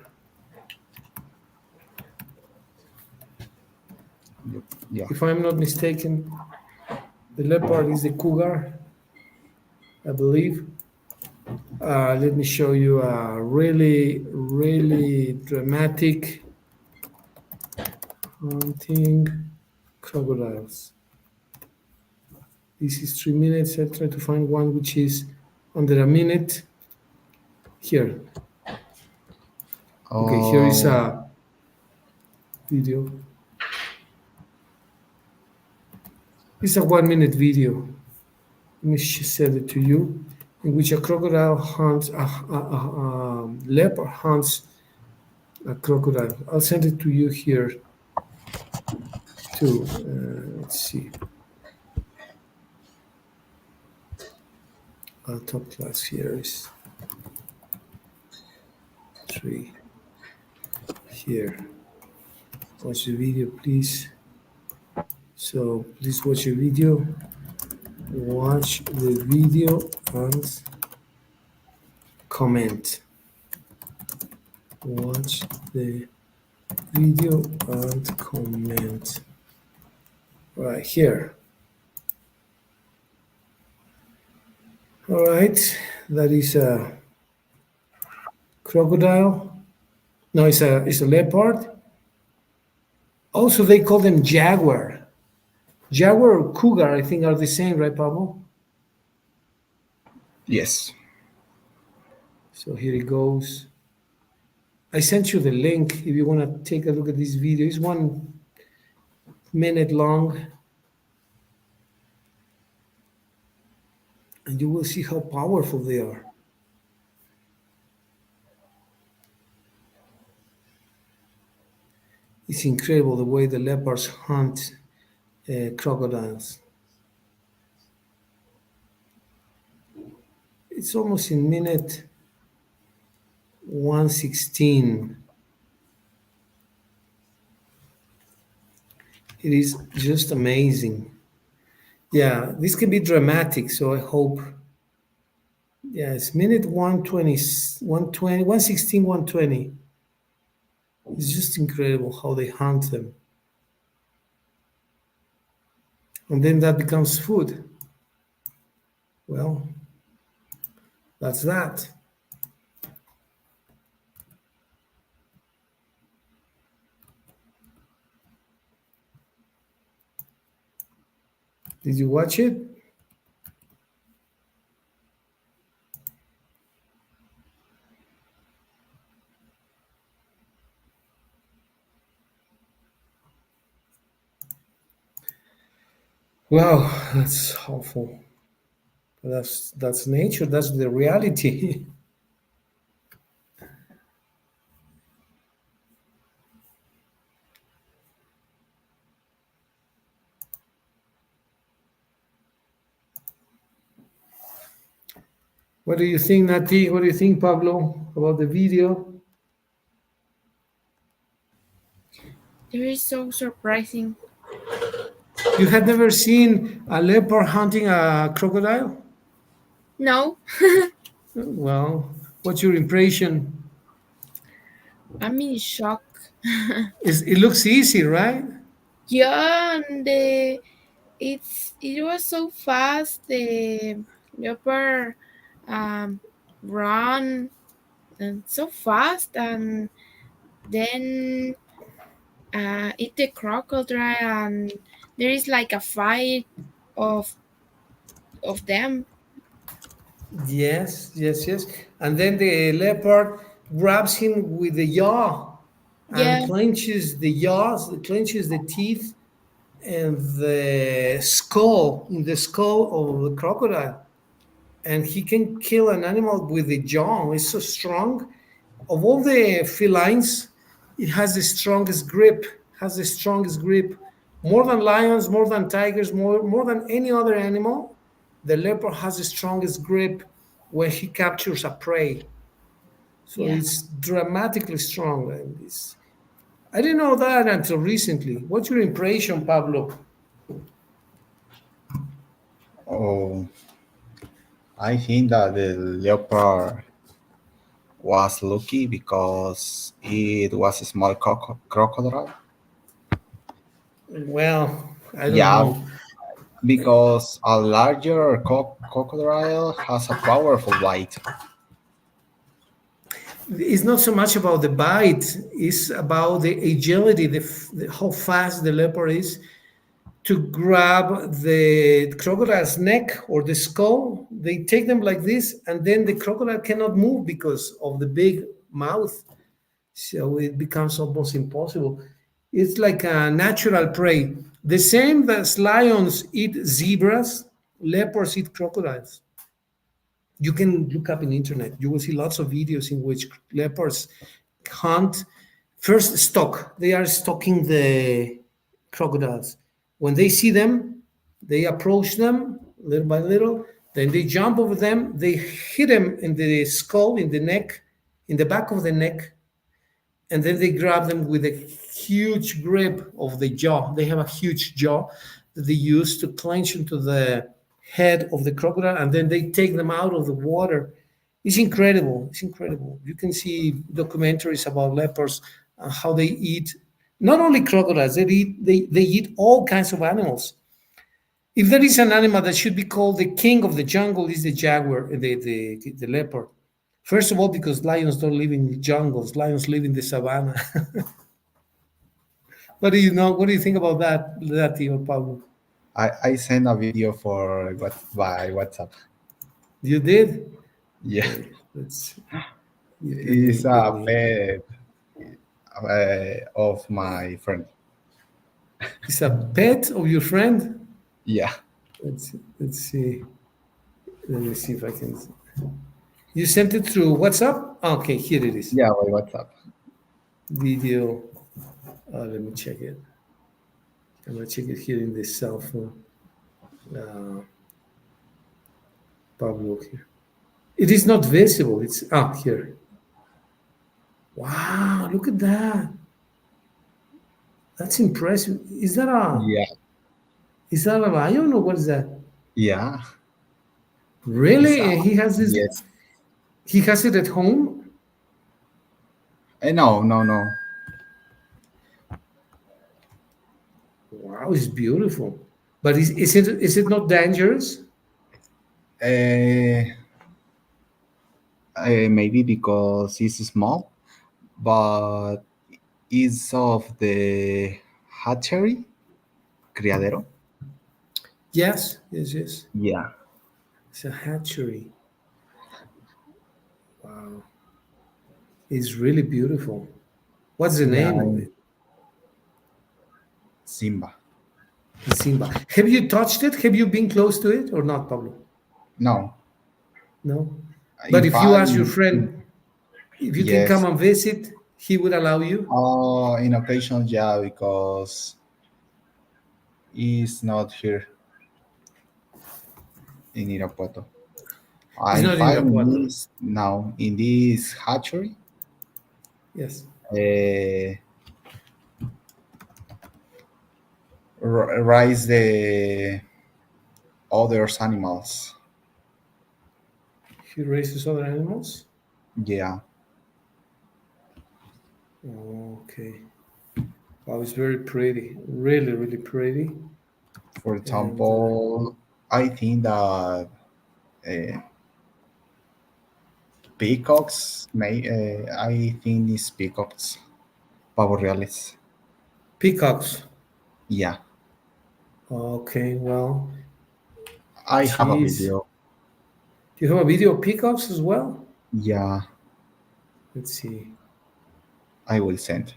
Yep. Yeah. if I'm not mistaken. The leopard is the cougar, I believe. Let me show you a really, really dramatic hunting crocodiles. This is 3 minutes. I try to find one which is under a minute. Here. Okay, here is Oh, a video. It's a 1 minute video. Let me send it to you, in which a crocodile hunts a leopard hunts a crocodile. I'll send it to you here too. Let's see. Top class here is 3. Here. Watch the video, please. So please watch the video. Watch the video and comment. Watch the Video and comment right here. All right, that is a crocodile. No, it's a leopard. Also, they call them jaguar. Jaguar or cougar, I think, are the same, right, Pablo? Yes. So here it goes. I sent you the link if you want to take a look at this video. It's 1 minute long, and you will see how powerful they are. It's incredible the way the leopards hunt crocodiles. It's almost in minute 116. It is just amazing. Yeah, this can be dramatic, so I hope. Yeah, it's minute 120, 120, 116, 120. It's just incredible how they hunt them. And then that becomes food. Well, that's that. Did you watch it? Wow, that's awful. But that's nature. That's the reality. What do you think, Nati? What do you think, Pablo, about the video? It is so surprising. You had never seen a leopard hunting a crocodile? No, Well, what's your impression? I'm in shock. It looks easy, right? Yeah, and it was so fast. The leopard um, run and so fast, and then eat the crocodile, and there is like a fight of them. Yes, yes, yes. And then the leopard grabs him with the jaw and Yeah, clenches the jaws, clenches the teeth and the skull in the skull of the crocodile. And he can kill an animal with the jaw. It's so strong. Of all the felines, it has the strongest grip, has the strongest grip. More than lions, more than tigers, more than any other animal, the leopard has the strongest grip when he captures a prey. So yeah. it's dramatically strong. And I didn't know that until recently. What's your impression, Pablo? Oh, I think that the leopard was lucky because it was a small crocodile. Well, I don't Yeah, know. because a larger crocodile has a powerful bite. It's not so much about the bite, it's about the agility, how fast the leopard is to grab the crocodile's neck or the skull. They take them like this, and then the crocodile cannot move because of the big mouth. So it becomes almost impossible. It's like a natural prey. The same as lions eat zebras, leopards eat crocodiles. You can look up in internet. You will see lots of videos in which leopards hunt. First stalk. They are stalking the crocodiles. When they see them, they approach them little by little. Then they jump over them. They hit them in the skull, in the neck, in the back of the neck, and then they grab them with a huge grip of the jaw. They have a huge jaw that they use to clench into the head of the crocodile, and then they take them out of the water. It's incredible. It's incredible. You can see documentaries about leopards how they eat not only crocodiles, they eat all kinds of animals. If there is an animal that should be called the king of the jungle, is the jaguar, the leopard. First of all, because lions don't live in the jungles, lions live in the savannah. What do you know? What do you think about that, Tio Pablo? I sent a video for what by WhatsApp. You did? Yeah, Okay, let's let it's me let a me. pet of my friend. It's a pet of your friend. Yeah, Let's see. Let me see if I can. You sent it through WhatsApp? Okay, here it is. yeah, by WhatsApp. Video. Let me check it. I'm gonna check it here in the cell phone. Uh, Pablo here. It is not visible. It's here. Wow, look at that. That's impressive. Yeah, Is that a lion or what is that? yeah. It's Really? And he has this. yes. He has it at home. No, no, no. Wow, it's beautiful. But is it not dangerous? Uh, Maybe because it's small, but it's of the hatchery, criadero. Yes, yes, yes. Yeah, It's a hatchery. Wow, it's really beautiful. What's the yeah, name of it? Simba. Simba. Have you touched it? Have you been close to it or not, Pablo? No, No. But in if you fact, ask your friend if you can come yes. and visit, he would allow you. In occasions, yeah, because he's not here in Irapuato. He's In not in fact, Irapuato. in this hatchery, Yes. uh, rise the others animals. He raises other animals. Yeah, Oh, okay. Wow, it's very pretty. Really, really pretty. for And example, I think that uh, peacocks may. I think it's peacocks, pavo reales. peacocks. Yeah, Okay, well, I have a geez. video. Do you have a video of peacocks as well? Yeah, Let's see. I will send.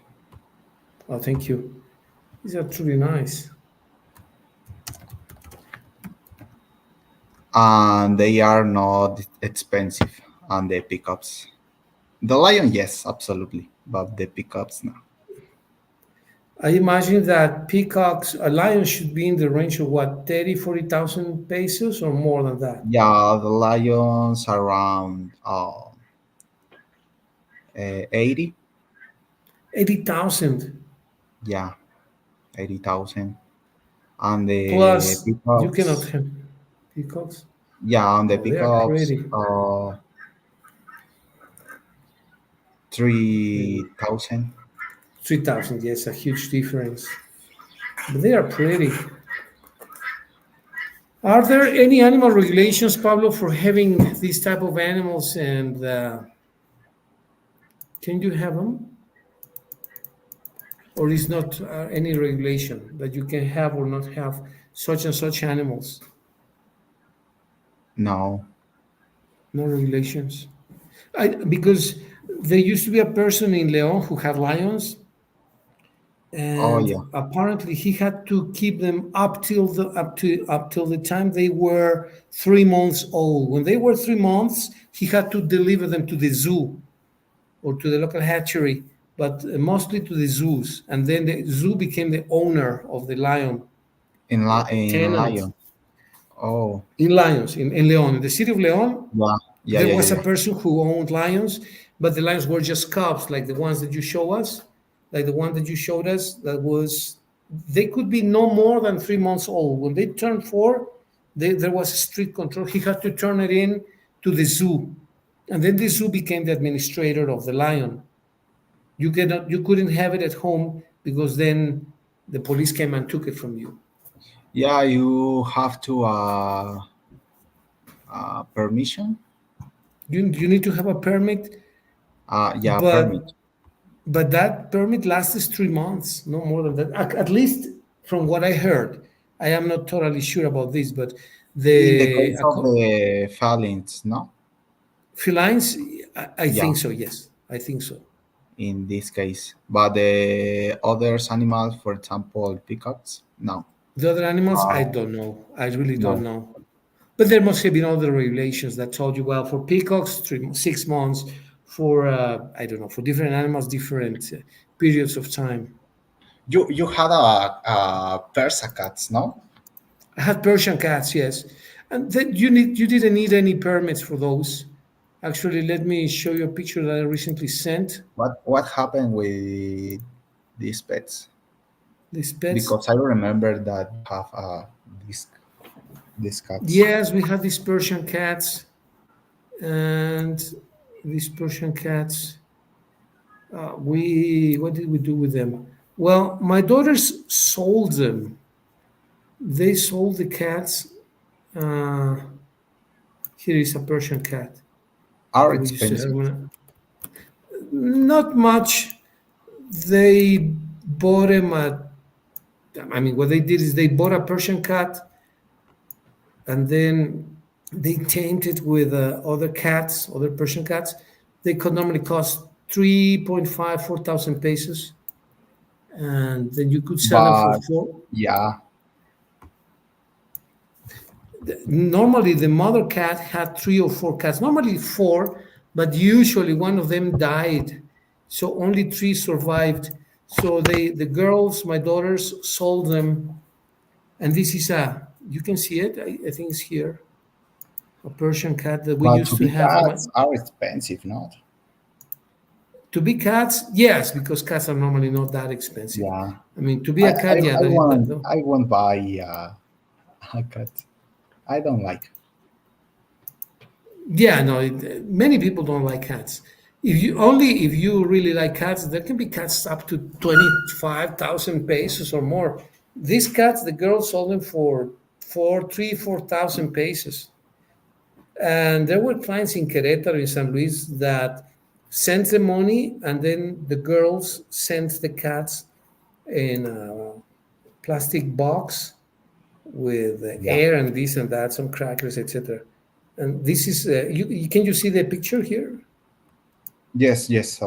Oh, thank you. These are truly nice. And they are not expensive. And the pickups, the lion, yes, absolutely, but the pickups, no. I imagine that peacocks, a lion should be in the range of what, 30, 40,000 pesos or more than that? Yeah, the lions around 80. 80,000 Yeah, 80,000. And the plus you cannot pickups, have peacocks. yeah, and the Oh, they are pickups, pretty. 3,000. 3,000, yes, a huge difference. But they are pretty. Are there any animal regulations, Pablo, for having these type of animals? And can you have them, or is not any regulation that you can have or not have such and such animals? No. No regulations. Because there used to be a person in Leon who had lions, Oh, and yeah. apparently he had to keep them up till the time they were 3 months old. When they were 3 months, he had to deliver them to the zoo or to the local hatchery, but mostly to the zoos. And then the zoo became the owner of the lion, the In tenant lion. Oh, in lions in Leon, in the city of Leon. yeah. Yeah, There yeah, yeah, was a yeah. person who owned lions, but the lions were just cubs, like the ones that you show us, like the one that you showed us. That was they could be no more than 3 months old. When they turned four, there was a strict control. He had to turn it in to the zoo, and then the zoo became the administrator of the lion. You couldn't have it at home because then the police came and took it from you. Yeah, you have to permission. You need to have a permit, Yeah, permit. but that permit lasts 3 months, no more than that. At least from what I heard. I am not totally sure about this, but In the the case of the felons, no. felines, I Yeah, think so. Yes, I think so. in this case, but the others animals, for example, peacocks, no. The other animals, I Uh, don't know. I really don't no. know. But there must have been other regulations that told you, well, for peacocks, 6 months, for, I don't know, for different animals, different periods of time. You had a Persa cats, no? I had Persian cats, yes. And then you didn't need any permits for those. Actually, let me show you a picture that I recently sent. What happened with these pets? These pets. Because I remember that you have these these cats. Yes, we had these Persian cats, and these Persian cats. We what did we do with them? Well, my daughters sold them. They sold the cats. Uh, Here is a Persian cat Are that we used to have. expensive, Not much. They bought him a. I mean, what they did is they bought a Persian cat and then they tamed it with other cats, other Persian cats. They could normally cost 3.5, 4,000 pesos, and then you could sell them for but four. yeah, Normally the mother cat had 3 or 4 cats, normally four, but usually one of them died, so only three survived. So the girls, my daughters, sold them, and this is a, you can see it, I think it's here, a Persian cat that we but to used to be have. cats are expensive, not? To be cats, yes, because cats are normally not that expensive. Yeah, I mean, to be a cat, yeah, that is that though. I won't buy a cat. I don't like. Yeah, no, many people don't like cats. If you really like cats, there can be cats up to 25,000 pesos or more. These cats, the girls sold them for 4,000 pesos. And there were clients in Querétaro, in San Luis, that sent the money, and then the girls sent the cats in a plastic box with Yeah. air and this and that, some crackers, etc. And this is can you see the picture here? Yes, yes,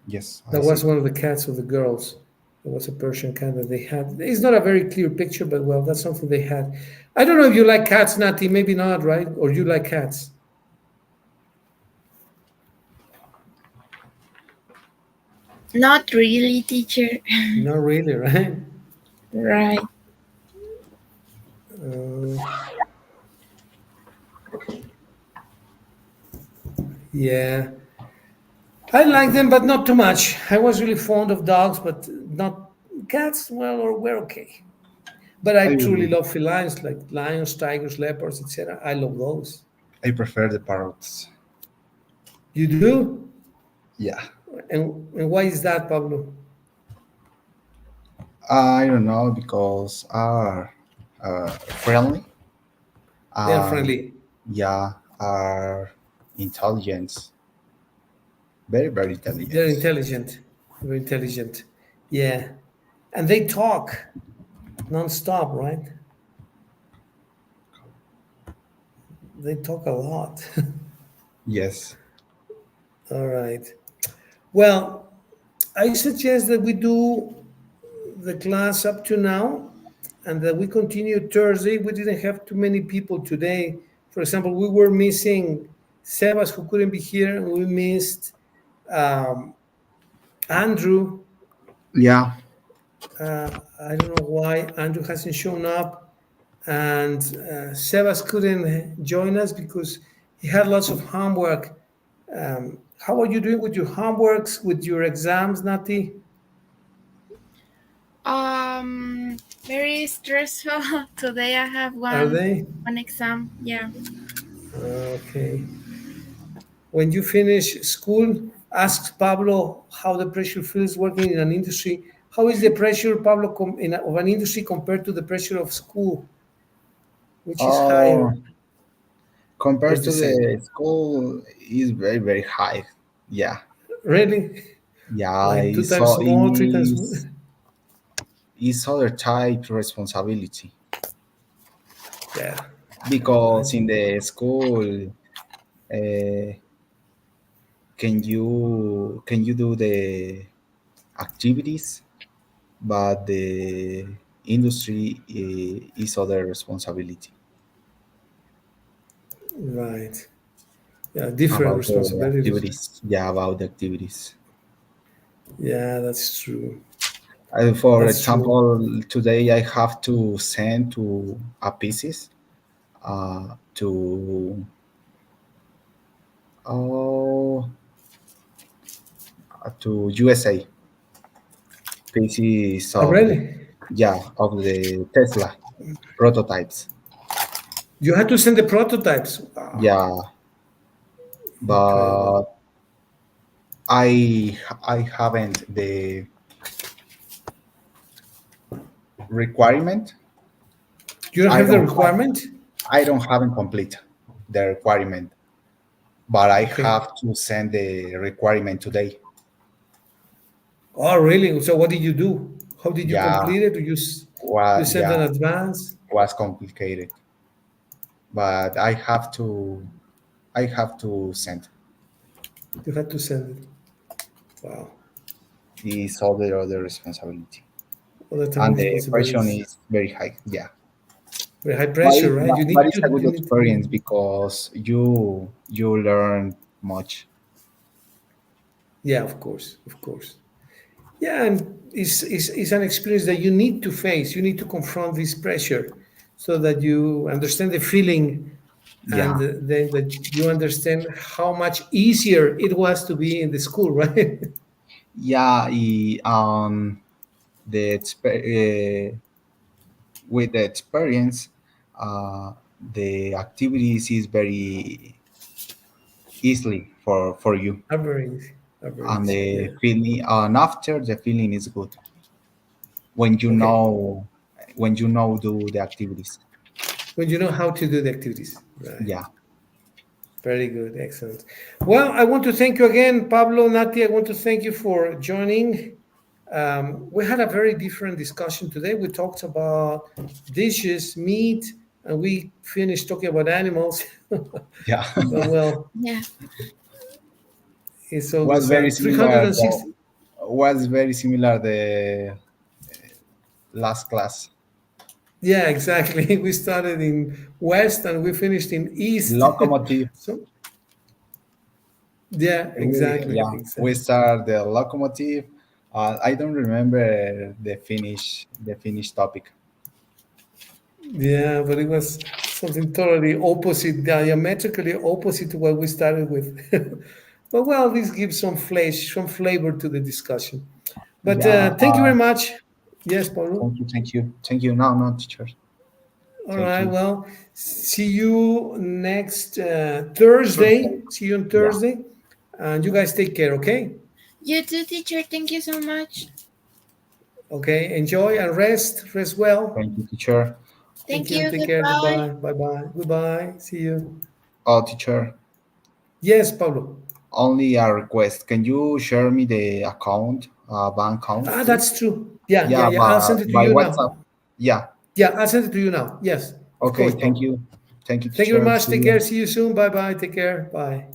yes. I That see. was one of the cats of the girls. It was a Persian cat that they had. It's not a very clear picture, but well, that's something they had. I don't know if you like cats, Nati. Maybe not, right? Or you like cats? Not really, teacher. Not really, right? Right. Uh, yeah, I like them, but not too much. I was really fond of dogs, but not cats. Well, or we're okay. But I I truly love felines like lions, tigers, leopards, etc. I love those. I prefer the parrots. You do? Yeah. And why is that, Pablo? I don't know because are friendly. They're Um, friendly. yeah, are intelligent, very They're intelligent. intelligent. Very intelligent. Yeah. And they talk nonstop, right? They talk a lot. Yes. All right. Well, I suggest that we do the class up to now and that we continue Thursday. We didn't have too many people today. For example, we were missing Sebas, who couldn't be here, and we missed um, Andrew. Yeah. I don't know why Andrew hasn't shown up, and Sebas couldn't join us because he had lots of homework. How are you doing with your homeworks, with your exams, Nati? Very stressful. Today I have Are they? one exam. Yeah. Okay. When you finish school, asks Pablo how the pressure feels working in an industry. How is the pressure, Pablo, of an industry compared to the pressure of school? Which is Oh, higher or compared is the to same? the school, is very very high. Yeah, Really? yeah. Like two times more, three times more? It's other type responsibility Yeah, I because in imagine. the school, uh, can you do the activities, but the industry is other responsibility Right. Yeah, different about the responsibilities. activities. Yeah, about the activities. Yeah, that's true. For That's true. example, today I have to send to a pieces to oh to USA pieces Oh, of the, really? yeah, of the Tesla prototypes. You had to send the prototypes. Wow, Yeah, incredible. but I haven't the requirement. You don't I have the don't have requirement? I don't haven't complete the requirement, but I Okay. have to send the requirement today. Oh, really? So what did you do? How did you Yeah, complete it? You sent yeah, an advance? was complicated, but I have to send You had to send it. Wow. this other responsibility, All the time and the pressure responsibilities. is very high. Yeah, Very high but, pressure, right? but it's a good You need to experience because you learn much. yeah, of course, of course. Yeah, and it's an experience that you need to face. You need to confront this pressure so that you understand the feeling and Yeah, then that you understand how much easier it was to be in the school, right? yeah. The with the experience, uh, the activities is very easily for you, Average, and average, the yeah. feeling, and after the feeling is good when you Okay, know when you know do the activities. when you know how to do the activities, right? Yeah, Very good, excellent. Well, I want to thank you again, Pablo, Nati. I want to thank you for joining. We had a very different discussion today. We talked about dishes, meat, and we finished talking about animals. yeah. But well, Yeah. it's all good. was very similar the 360. was very similar the last class. Yeah, exactly. We started in west and we finished in east. Locomotive. So yeah, exactly, We exactly. start the locomotive. I don't remember the finish topic. Yeah, but it was something totally opposite, diametrically opposite to what we started with. But well, this gives some flesh, some flavor to the discussion. But Yeah. thank you very much. Yes, Paulo. Thank you. No, no, teacher. All Thank right. you. Well, see you next Thursday. Thursday. See you on Yeah. Thursday. And you guys take care, okay? You too, teacher. Thank you so much. Okay. Enjoy and rest. Rest well. Thank you, teacher. Thank Thank you. you. Take care. Goodbye. Goodbye. Bye bye. Goodbye. See you. Oh, teacher. Yes, Pablo. Only a request. Can you share me the account, bank account, Ah, please? that's true. Yeah, yeah, Yeah, yeah. I'll send it to by you WhatsApp. now. Yeah. Yeah, I'll send it to you now. Yes, of Okay. course, Thank Pablo. you. Thank you, Thank you very teacher. much. See Take care. you. See you soon. Bye bye. Take care. Bye.